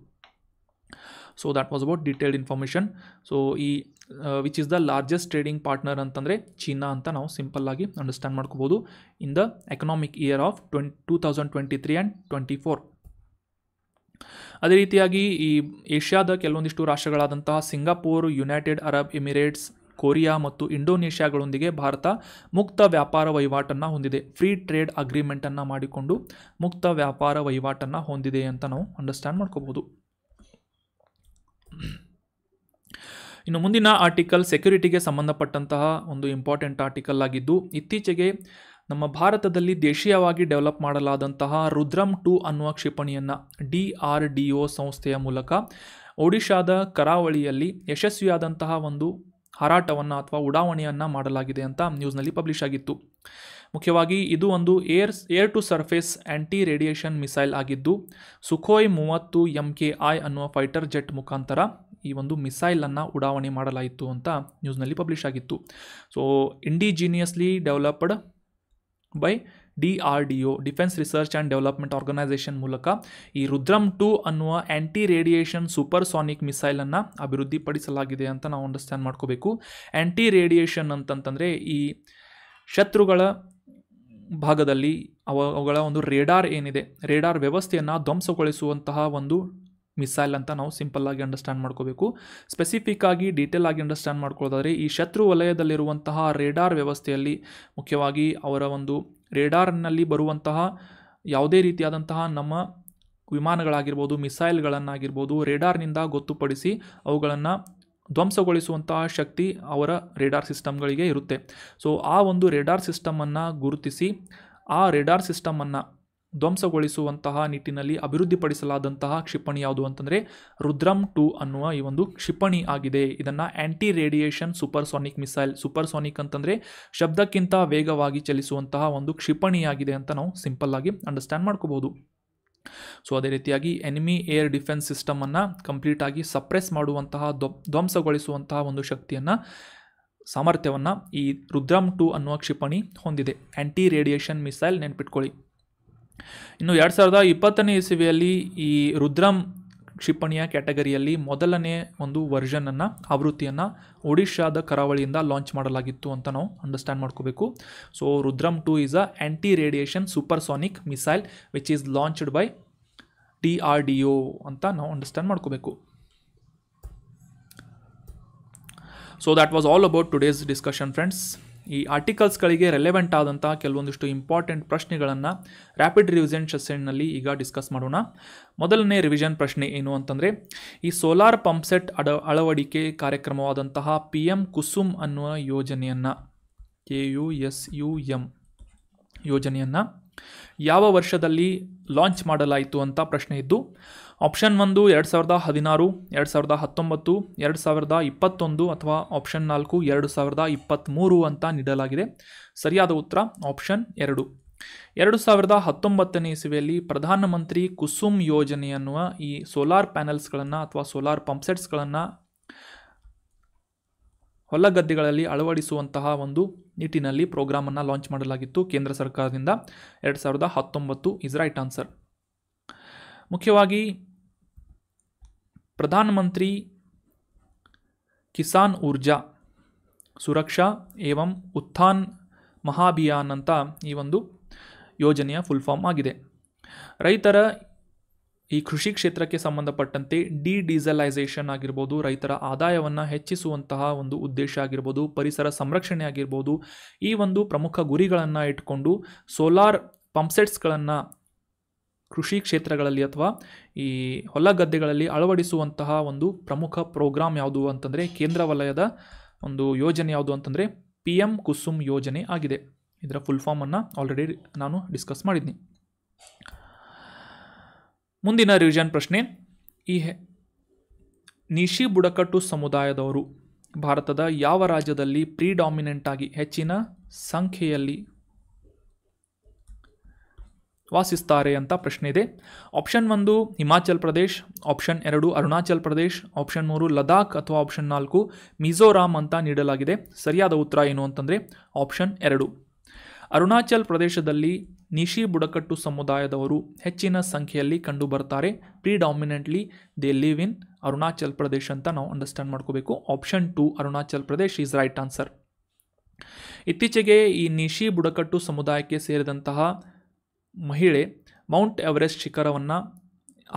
So that was about detailed information. So ಈ which is the largest trading partner ಅಂತಂದರೆ ಚೀನಾ ಅಂತ ನಾವು ಸಿಂಪಲ್ ಆಗಿ ಅಂಡರ್ಸ್ಟ್ಯಾಂಡ್ ಮಾಡ್ಕೋಬೋದು in the economic year of 2023 and 24. ಅದೇ ರೀತಿಯಾಗಿ ಈ ಏಷ್ಯಾದ ಕೆಲವೊಂದಿಷ್ಟು ರಾಷ್ಟ್ರಗಳಾದಂತಹ Singapore, United Arab Emirates, Korea ಮತ್ತು ಇಂಡೋನೇಷ್ಯಾಗಳೊಂದಿಗೆ ಭಾರತ ಮುಕ್ತ ವ್ಯಾಪಾರ ವಹಿವಾಟನ್ನು ಹೊಂದಿದೆ. ಫ್ರೀ ಟ್ರೇಡ್ ಅಗ್ರಿಮೆಂಟನ್ನು ಮಾಡಿಕೊಂಡು ಮುಕ್ತ ವ್ಯಾಪಾರ ವಹಿವಾಟನ್ನು ಹೊಂದಿದೆ ಅಂತ ನಾವು ಅಂಡರ್ಸ್ಟ್ಯಾಂಡ್ ಮಾಡ್ಕೋಬೋದು. ಇನ್ನು ಮುಂದಿನ ಆರ್ಟಿಕಲ್ ಸೆಕ್ಯುರಿಟಿಗೆ ಸಂಬಂಧಪಟ್ಟಂತಹ ಒಂದು ಇಂಪಾರ್ಟೆಂಟ್ ಆರ್ಟಿಕಲ್ ಆಗಿದ್ದು, ಇತ್ತೀಚೆಗೆ ನಮ್ಮ ಭಾರತದಲ್ಲಿ ದೇಶೀಯವಾಗಿ ಡೆವಲಪ್ ಮಾಡಲಾದಂತಹ ರುದ್ರಮ್ 2 ಅನ್ನುವ ಕ್ಷಿಪಣಿಯನ್ನು DRDO ಸಂಸ್ಥೆಯ ಮೂಲಕ ಒಡಿಶಾದ ಕರಾವಳಿಯಲ್ಲಿ ಯಶಸ್ವಿಯಾದಂತಹ ಒಂದು ಹಾರಾಟವನ್ನು ಅಥವಾ ಉಡಾವಣೆಯನ್ನು ಮಾಡಲಾಗಿದೆ ಅಂತ ನ್ಯೂಸ್ನಲ್ಲಿ ಪಬ್ಲಿಷ್ ಆಗಿತ್ತು. ಮುಖ್ಯವಾಗಿ ಇದು ಒಂದು air to surface anti radiation missile ಆಗಿದ್ದು, ಸುಖೋಯ್ 30 MKI ಅನ್ನುವ ಫೈಟರ್ ಜೆಟ್ ಮುಖಾಂತರ ಈ ಒಂದು ಮಿಸೈಲನ್ನು ಉಡಾವಣೆ ಮಾಡಲಾಯಿತು ಅಂತ ನ್ಯೂಸ್ನಲ್ಲಿ ಪಬ್ಲಿಷ್ ಆಗಿತ್ತು. So indigenously developed by DRDO defence research and development organisation ಮೂಲಕ ಈ ರುದ್ರಮ್ 2 ಅನ್ನುವ ಆ್ಯಂಟಿ ರೇಡಿಯೇಷನ್ ಸೂಪರ್ಸಾನಿಕ್ ಮಿಸೈಲನ್ನು ಅಭಿವೃದ್ಧಿಪಡಿಸಲಾಗಿದೆ ಅಂತ ನಾವು ಅಂಡರ್ಸ್ಟ್ಯಾಂಡ್ ಮಾಡ್ಕೋಬೇಕು. ಆ್ಯಂಟಿ ರೇಡಿಯೇಷನ್ ಅಂತಂತಂದರೆ ಈ ಶತ್ರುಗಳ ಭಾಗದಲ್ಲಿ ಅವುಗಳ ಒಂದು ರೇಡಾರ್ ಏನಿದೆ, ರೇಡಾರ್ ವ್ಯವಸ್ಥೆಯನ್ನು ಧ್ವಂಸಗೊಳಿಸುವಂತಹ ಒಂದು ಮಿಸೈಲ್ ಅಂತ ನಾವು ಸಿಂಪಲ್ ಆಗಿ ಅಂಡರ್ಸ್ಟ್ಯಾಂಡ್ ಮಾಡ್ಕೋಬೇಕು. ಸ್ಪೆಸಿಫಿಕ್ ಆಗಿ ಡೀಟೇಲ್ ಆಗಿ ಅಂಡರ್ಸ್ಟ್ಯಾಂಡ್ ಮಾಡ್ಕೊಳ್ಳೋದಾದರೆ ಈ ಶತ್ರು ವಲಯದಲ್ಲಿರುವಂತಹ ರೇಡಾರ್ ವ್ಯವಸ್ಥೆಯಲ್ಲಿ ಮುಖ್ಯವಾಗಿ ಅವರ ಒಂದು ರೇಡಾರ್ನಲ್ಲಿ ಬರುವಂತಹ ಯಾವುದೇ ರೀತಿಯಾದಂತಹ ನಮ್ಮ ವಿಮಾನಗಳಾಗಿರ್ಬೋದು, ಮಿಸೈಲ್ಗಳನ್ನಾಗಿರ್ಬೋದು ರೇಡಾರ್ನಿಂದ ಗೊತ್ತುಪಡಿಸಿ ಅವುಗಳನ್ನು ಧ್ವಂಸಗೊಳಿಸುವಂತಹ ಶಕ್ತಿ ಅವರ ರೇಡಾರ್ ಸಿಸ್ಟಮ್ಗಳಿಗೆ ಇರುತ್ತೆ. ಸೊ ಆ ಒಂದು ರೇಡಾರ್ ಸಿಸ್ಟಮನ್ನು ಗುರುತಿಸಿ ಆ ರೇಡಾರ್ ಸಿಸ್ಟಮನ್ನು ಧ್ವಂಸಗೊಳಿಸುವಂತಹ ನಿಟ್ಟಿನಲ್ಲಿ ಅಭಿವೃದ್ಧಿಪಡಿಸಲಾದಂತಹ ಕ್ಷಿಪಣಿ ಯಾವುದು ಅಂತಂದರೆ ರುದ್ರಮ್ 2 ಅನ್ನುವ ಈ ಒಂದು ಕ್ಷಿಪಣಿ ಆಗಿದೆ. ಇದನ್ನು ಆ್ಯಂಟಿ ರೇಡಿಯೇಷನ್ ಸೂಪರ್ಸಾನಿಕ್ ಮಿಸೈಲ್, ಸೂಪರ್ಸಾನಿಕ್ ಅಂತಂದರೆ ಶಬ್ದಕ್ಕಿಂತ ವೇಗವಾಗಿ ಚಲಿಸುವಂತಹ ಒಂದು ಕ್ಷಿಪಣಿಯಾಗಿದೆ ಅಂತ ನಾವು ಸಿಂಪಲ್ ಆಗಿ ಅಂಡರ್ಸ್ಟ್ಯಾಂಡ್ ಮಾಡ್ಕೋಬೋದು. ಸೊ ಅದೇ ರೀತಿಯಾಗಿ ಎನಿಮಿ ಏರ್ ಡಿಫೆನ್ಸ್ ಸಿಸ್ಟಮನ್ನು ಕಂಪ್ಲೀಟಾಗಿ ಸಪ್ರೆಸ್ ಮಾಡುವಂತಹ, ಧ್ವಂಸಗೊಳಿಸುವಂತಹ ಒಂದು ಶಕ್ತಿಯನ್ನು, ಸಾಮರ್ಥ್ಯವನ್ನು ಈ ರುದ್ರಮ್ 2 ಅನ್ನುವ ಕ್ಷಿಪಣಿ ಹೊಂದಿದೆ. ಆ್ಯಂಟಿ ರೇಡಿಯೇಷನ್ ಮಿಸೈಲ್ ನೆನ್ಪಿಟ್ಕೊಳ್ಳಿ. ಇನ್ನು 2020ನೇ ಇಸವಿಯಲ್ಲಿ ಈ ರುದ್ರಮ್ ಕ್ಷಿಪಣಿಯ ಕ್ಯಾಟಗರಿಯಲ್ಲಿ ಮೊದಲನೇ ಒಂದು ವರ್ಷನನ್ನು, ಆವೃತ್ತಿಯನ್ನು ಒಡಿಶಾದ ಕರಾವಳಿಯಿಂದ ಲಾಂಚ್ ಮಾಡಲಾಗಿತ್ತು ಅಂತ ನಾವು ಅಂಡರ್ಸ್ಟ್ಯಾಂಡ್ ಮಾಡ್ಕೋಬೇಕು. So Rudram 2 is a anti radiation supersonic missile which is launched by DRDO ಅಂತ ನಾವು ಅಂಡರ್ಸ್ಟ್ಯಾಂಡ್ ಮಾಡ್ಕೋಬೇಕು. So that was all about today's discussion friends. ಈ ಆರ್ಟಿಕಲ್ಸ್ಗಳಿಗೆ ರೆಲೆವೆಂಟ್ ಆದಂಥ ಕೆಲವೊಂದಿಷ್ಟು ಇಂಪಾರ್ಟೆಂಟ್ ಪ್ರಶ್ನೆಗಳನ್ನು ರ್ಯಾಪಿಡ್ ರಿವಿಷನ್ ಸೆಷನ್ನಲ್ಲಿ ಈಗ ಡಿಸ್ಕಸ್ ಮಾಡೋಣ. ಮೊದಲನೇ ರಿವಿಷನ್ ಪ್ರಶ್ನೆ ಏನು ಅಂತಂದರೆ, ಈ ಸೋಲಾರ್ ಪಂಪ್ಸೆಟ್ ಅಳವಡಿಕೆ ಕಾರ್ಯಕ್ರಮವಾದಂತಹ PM ಕುಸುಮ್ ಅನ್ನುವ ಯೋಜನೆಯನ್ನು, KUSUM ಯೋಜನೆಯನ್ನು ಯಾವ ವರ್ಷದಲ್ಲಿ ಲಾಂಚ್ ಮಾಡಲಾಯಿತು ಅಂತ ಪ್ರಶ್ನೆ ಇದ್ದು, ಆಪ್ಷನ್ 1 2016, 2019, 2021 ಅಥವಾ ಆಪ್ಷನ್ 4 2023 ಅಂತ ನೀಡಲಾಗಿದೆ. ಸರಿಯಾದ ಉತ್ತರ ಆಪ್ಷನ್ 2. 2019ನೇ ಇಸವಿಯಲ್ಲಿ ಪ್ರಧಾನಮಂತ್ರಿ ಕುಸುಮ್ ಯೋಜನೆ ಅನ್ನುವ ಈ ಸೋಲಾರ್ ಪ್ಯಾನೆಲ್ಸ್ಗಳನ್ನು ಅಥವಾ ಸೋಲಾರ್ ಪಂಪ್ಸೆಟ್ಸ್ಗಳನ್ನು ಹೊಲಗದ್ದೆಗಳಲ್ಲಿ ಅಳವಡಿಸುವಂತಹ ಒಂದು ನಿಟ್ಟಿನಲ್ಲಿ ಪ್ರೋಗ್ರಾಮನ್ನು ಲಾಂಚ್ ಮಾಡಲಾಗಿತ್ತು ಕೇಂದ್ರ ಸರ್ಕಾರದಿಂದ. 2019 ಇಸ್ ರೈಟ್ ಆನ್ಸರ್. ಮುಖ್ಯವಾಗಿ ಪ್ರಧಾನಮಂತ್ರಿ ಕಿಸಾನ್ ಊರ್ಜಾ ಸುರಕ್ಷಾ ಏವಂ ಉತ್ಥಾನ್ ಮಹಾಭಿಯಾನ್ ಅಂತ ಈ ಒಂದು ಯೋಜನೆಯ ಫುಲ್ ಫಾರ್ಮ್ ಆಗಿದೆ. ರೈತರ ಈ ಕೃಷಿ ಕ್ಷೇತ್ರಕ್ಕೆ ಸಂಬಂಧಪಟ್ಟಂತೆ ಡಿಡೀಸಲೈಸೇಷನ್ ಆಗಿರ್ಬೋದು, ರೈತರ ಆದಾಯವನ್ನು ಹೆಚ್ಚಿಸುವಂತಹ ಒಂದು ಉದ್ದೇಶ ಆಗಿರ್ಬೋದು, ಪರಿಸರ ಸಂರಕ್ಷಣೆ ಆಗಿರ್ಬೋದು, ಈ ಒಂದು ಪ್ರಮುಖ ಗುರಿಗಳನ್ನು ಇಟ್ಕೊಂಡು ಸೋಲಾರ್ ಪಂಪ್ಸೆಟ್ಸ್ಗಳನ್ನು ಕೃಷಿ ಕ್ಷೇತ್ರಗಳಲ್ಲಿ ಅಥವಾ ಈ ಹೊಲ ಗದ್ದೆಗಳಲ್ಲಿ ಅಳವಡಿಸುವಂತಹ ಒಂದು ಪ್ರಮುಖ ಪ್ರೋಗ್ರಾಮ್ ಯಾವುದು ಅಂತಂದರೆ, ಕೇಂದ್ರ ವಲಯದ ಒಂದು ಯೋಜನೆ ಯಾವುದು ಅಂತಂದರೆ PM ಕುಸುಮ್ ಯೋಜನೆ ಆಗಿದೆ. ಇದರ ಫುಲ್ ಫಾರ್ಮನ್ನು ಆಲ್ರೆಡಿ ನಾನು ಡಿಸ್ಕಸ್ ಮಾಡಿದ್ದೀನಿ. ಮುಂದಿನ ರಿವಿಷನ್ ಪ್ರಶ್ನೆ, ಈ ನಿಶಿ ಬುಡಕಟ್ಟು ಸಮುದಾಯದವರು ಭಾರತದ ಯಾವ ರಾಜ್ಯದಲ್ಲಿ ಪ್ರಿಡಾಮಿನೆಂಟ್ ಆಗಿ ಹೆಚ್ಚಿನ ಸಂಖ್ಯೆಯಲ್ಲಿ ವಾಸಿಸ್ತಾರೆ ಅಂತ ಪ್ರಶ್ನೆ ಇದೆ. Option 1 Himachal Pradesh, option 2 Arunachal Pradesh, option 3 Ladakh ಅಥವಾ ಆಪ್ಷನ್ 4 ಮಿಜೋರಾಂ ಅಂತ ನೀಡಲಾಗಿದೆ. ಸರಿಯಾದ ಉತ್ತರ ಏನು ಅಂತಂದರೆ ಆಪ್ಷನ್ 2. ಅರುಣಾಚಲ್ ಪ್ರದೇಶದಲ್ಲಿ ನಿಶಿ ಬುಡಕಟ್ಟು ಸಮುದಾಯದವರು ಹೆಚ್ಚಿನ ಸಂಖ್ಯೆಯಲ್ಲಿ ಕಂಡು ಬರ್ತಾರೆ. Predominantly they live in Arunachal Pradesh ಅಂತ ನಾವು ಅಂಡರ್ಸ್ಟ್ಯಾಂಡ್ ಮಾಡ್ಕೋಬೇಕು. Option 2 Arunachal Pradesh is right answer. ಇತ್ತೀಚೆಗೆ ಈ ನಿಶಿ ಬುಡಕಟ್ಟು ಸಮುದಾಯಕ್ಕೆ ಸೇರಿದಂತಹ ಮಹಿಳೆ ಮೌಂಟ್ ಎವರೆಸ್ಟ್ ಶಿಖರವನ್ನು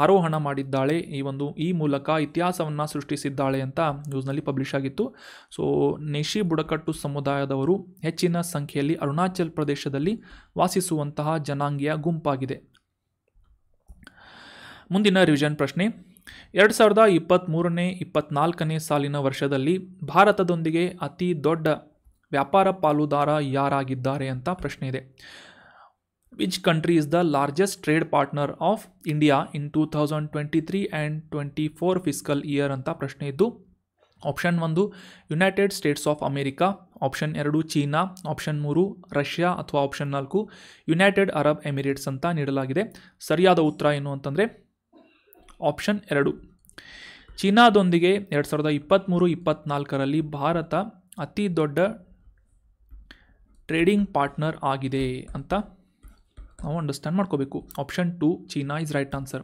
ಆರೋಹಣ ಮಾಡಿದ್ದಾಳೆ. ಈ ಮೂಲಕ ಇತಿಹಾಸವನ್ನು ಸೃಷ್ಟಿಸಿದ್ದಾಳೆ ಅಂತ ನ್ಯೂಸ್ನಲ್ಲಿ ಪಬ್ಲಿಷ್ ಆಗಿತ್ತು. ಸೊ ನಿಶಿ ಬುಡಕಟ್ಟು ಸಮುದಾಯದವರು ಹೆಚ್ಚಿನ ಸಂಖ್ಯೆಯಲ್ಲಿ ಅರುಣಾಚಲ್ ಪ್ರದೇಶದಲ್ಲಿ ವಾಸಿಸುವಂತಹ ಜನಾಂಗೀಯ ಗುಂಪಾಗಿದೆ. ಮುಂದಿನ ರಿವಿಷನ್ ಪ್ರಶ್ನೆ, 2023-24 ಸಾಲಿನ ವರ್ಷದಲ್ಲಿ ಭಾರತದೊಂದಿಗೆ ಅತಿ ದೊಡ್ಡ ವ್ಯಾಪಾರ ಪಾಲುದಾರ ಯಾರಾಗಿದ್ದಾರೆ ಅಂತ ಪ್ರಶ್ನೆ ಇದೆ. Which country is the largest trade partner of India in 2023 and 24 fiscal year ಅಂತ ಪ್ರಶ್ನೆ ಇದ್ದು, option 1 United States of America, option 2 China, option 3 Russia ಅಥವಾ ಆಪ್ಷನ್ 4 ಯುನೈಟೆಡ್ ಅರಬ್ ಎಮಿರೇಟ್ಸ್ ಅಂತ ನೀಡಲಾಗಿದೆ. ಸರಿಯಾದ ಉತ್ತರ ಏನು ಅಂತಂದರೆ ಆಪ್ಷನ್ 2. ಚೀನಾದೊಂದಿಗೆ 2023-24ರಲ್ಲಿ ಭಾರತ ಅತಿ ದೊಡ್ಡ ಟ್ರೇಡಿಂಗ್ ಪಾರ್ಟ್ನರ್ ಆಗಿದೆ ಅಂತ ನಾವು ಅಂಡರ್ಸ್ಟ್ಯಾಂಡ್ ಮಾಡ್ಕೋಬೇಕು. Option 2 China is right answer.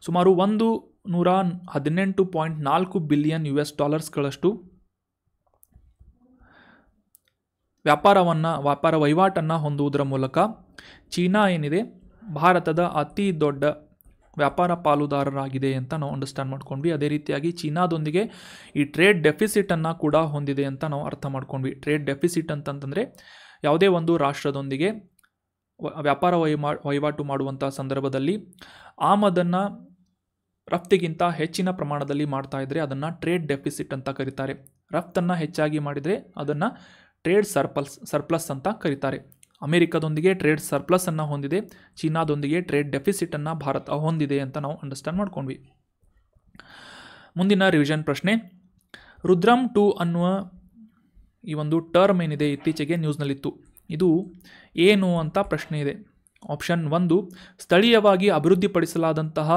ಸುಮಾರು $118.4 ಬಿಲಿಯನ್ ವ್ಯಾಪಾರ ವಹಿವಾಟನ್ನು ಹೊಂದುವುದರ ಮೂಲಕ ಚೀನಾ ಏನಿದೆ ಭಾರತದ ಅತಿ ದೊಡ್ಡ ವ್ಯಾಪಾರ ಪಾಲುದಾರರಾಗಿದೆ ಅಂತ ನಾವು ಅಂಡರ್ಸ್ಟ್ಯಾಂಡ್ ಮಾಡ್ಕೊಂಡ್ವಿ. ಅದೇ ರೀತಿಯಾಗಿ ಚೀನಾದೊಂದಿಗೆ ಈ ಟ್ರೇಡ್ ಡೆಫಿಸಿಟನ್ನು ಕೂಡ ಹೊಂದಿದೆ ಅಂತ ನಾವು ಅರ್ಥ ಮಾಡ್ಕೊಂಡ್ವಿ. ಟ್ರೇಡ್ ಡೆಫಿಸಿಟ್ ಅಂತಂದರೆ ಯಾವುದೇ ಒಂದು ರಾಷ್ಟ್ರದೊಂದಿಗೆ ವ್ಯಾಪಾರ ವಹಿವಾಟು ಮಾಡುವಂಥ ಸಂದರ್ಭದಲ್ಲಿ ಆಮದನ್ನು ರಫ್ತಿಗಿಂತ ಹೆಚ್ಚಿನ ಪ್ರಮಾಣದಲ್ಲಿ ಮಾಡ್ತಾ ಇದ್ದರೆ ಅದನ್ನು ಟ್ರೇಡ್ ಡೆಫಿಸಿಟ್ ಅಂತ ಕರೀತಾರೆ. ರಫ್ತನ್ನು ಹೆಚ್ಚಾಗಿ ಮಾಡಿದರೆ ಅದನ್ನು ಟ್ರೇಡ್ ಸರ್ಪ್ಲಸ್ ಅಂತ ಕರೀತಾರೆ. ಅಮೆರಿಕದೊಂದಿಗೆ ಟ್ರೇಡ್ ಸರ್ಪ್ಲಸನ್ನು ಹೊಂದಿದೆ, ಚೀನಾದೊಂದಿಗೆ ಟ್ರೇಡ್ ಡೆಫಿಸಿಟನ್ನು ಭಾರತ ಹೊಂದಿದೆ ಅಂತ ನಾವು ಅಂಡರ್ಸ್ಟ್ಯಾಂಡ್ ಮಾಡ್ಕೊಂಡ್ವಿ. ಮುಂದಿನ ರಿವಿಷನ್ ಪ್ರಶ್ನೆ, ರುದ್ರಮ್ 2 ಅನ್ನುವ ಈ ಒಂದು ಟರ್ಮ್ ಏನಿದೆ ಇತ್ತೀಚೆಗೆ ನ್ಯೂಸ್ನಲ್ಲಿತ್ತು, ಇದು ಏನು ಅಂತ ಪ್ರಶ್ನೆ ಇದೆ. ಆಪ್ಷನ್ 1 ಸ್ಥಳೀಯವಾಗಿ ಅಭಿವೃದ್ಧಿಪಡಿಸಲಾದಂತಹ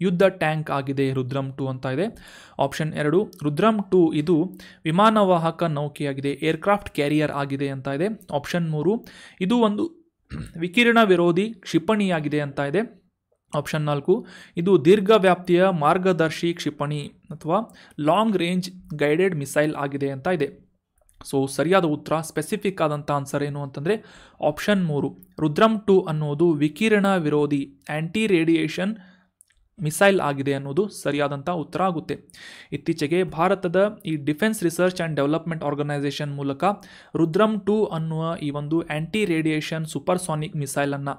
ಯುದ್ಧ ಟ್ಯಾಂಕ್ ಆಗಿದೆ ರುದ್ರಮ್ 2 ಅಂತ ಇದೆ. ಆಪ್ಷನ್ 2 ರುದ್ರಮ್ 2 ಇದು ವಿಮಾನವಾಹಕ ನೌಕೆಯಾಗಿದೆ, ಏರ್ಕ್ರಾಫ್ಟ್ ಕ್ಯಾರಿಯರ್ ಆಗಿದೆ ಅಂತ ಇದೆ. ಆಪ್ಷನ್ 3 ಇದು ಒಂದು ವಿಕಿರಣ ವಿರೋಧಿ ಕ್ಷಿಪಣಿಯಾಗಿದೆ ಅಂತ ಇದೆ. ಆಪ್ಷನ್ 4 ಇದು ದೀರ್ಘ ವ್ಯಾಪ್ತಿಯ ಮಾರ್ಗದರ್ಶಿ ಕ್ಷಿಪಣಿ ಅಥವಾ ಲಾಂಗ್ ರೇಂಜ್ ಗೈಡೆಡ್ ಮಿಸೈಲ್ ಆಗಿದೆ ಅಂತ ಇದೆ. ಸೊ ಸರಿಯಾದ ಉತ್ತರ ಸ್ಪೆಸಿಫಿಕ್ ಆದಂಥ ಆನ್ಸರ್ ಏನು ಅಂತಂದರೆ ಆಪ್ಷನ್ 3 ರುದ್ರಮ್ 2 ಅನ್ನೋದು ವಿಕಿರಣ ವಿರೋಧಿ ಆ್ಯಂಟಿ ರೇಡಿಯೇಷನ್ ಮಿಸೈಲ್ ಆಗಿದೆ ಅನ್ನೋದು ಸರಿಯಾದಂಥ ಉತ್ತರ ಆಗುತ್ತೆ. ಇತ್ತೀಚೆಗೆ ಭಾರತದ ಈ defence research and development organisation ಮೂಲಕ ರುದ್ರಮ್ 2 ಅನ್ನುವ ಈ ಒಂದು ಆ್ಯಂಟಿ ರೇಡಿಯೇಷನ್ ಸೂಪರ್ಸಾನಿಕ್ ಮಿಸೈಲನ್ನು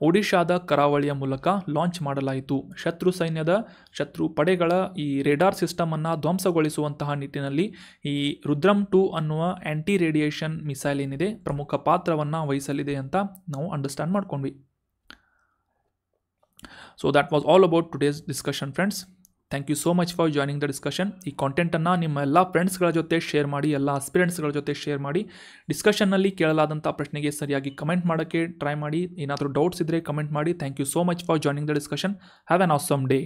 ಒಡಿಶಾದ ಕರಾವಳಿಯ ಮೂಲಕ ಲಾಂಚ್ ಮಾಡಲಾಯಿತು. ಶತ್ರು ಪಡೆಗಳ ಈ ರೇಡಾರ್ ಸಿಸ್ಟಮನ್ನು ಧ್ವಂಸಗೊಳಿಸುವಂತಹ ನಿಟ್ಟಿನಲ್ಲಿ ಈ ರುದ್ರಮ್ 2 ಅನ್ನುವ ಆ್ಯಂಟಿ ರೇಡಿಯೇಷನ್ ಮಿಸೈಲ್ ಏನಿದೆ ಪ್ರಮುಖ ಪಾತ್ರವನ್ನು ವಹಿಸಲಿದೆ ಅಂತ ನಾವು ಅಂಡರ್ಸ್ಟ್ಯಾಂಡ್ ಮಾಡ್ಕೊಂಡ್ವಿ. So that was all about today's discussion friends. Thank you so much for joining the discussion. ಈ ಕಾಂಟೆಂಟನ್ನು ನಿಮ್ಮ ಎಲ್ಲ ಫ್ರೆಂಡ್ಸ್ಗಳ ಜೊತೆ ಶೇರ್ ಮಾಡಿ, ಎಲ್ಲ ಆಸ್ಪಿರೆಂಟ್ಸ್ಗಳ ಜೊತೆ ಶೇರ್ ಮಾಡಿ. ಡಿಸ್ಕಷನ್ನಲ್ಲಿ ಕೇಳಲಾದಂಥ ಪ್ರಶ್ನೆಗೆ ಸರಿಯಾಗಿ ಕಮೆಂಟ್ ಮಾಡೋಕ್ಕೆ ಟ್ರೈ ಮಾಡಿ. ಏನಾದರೂ ಡೌಟ್ಸ್ ಇದ್ದರೆ ಕಮೆಂಟ್ ಮಾಡಿ. Thank you so much for joining the discussion. Have an awesome day.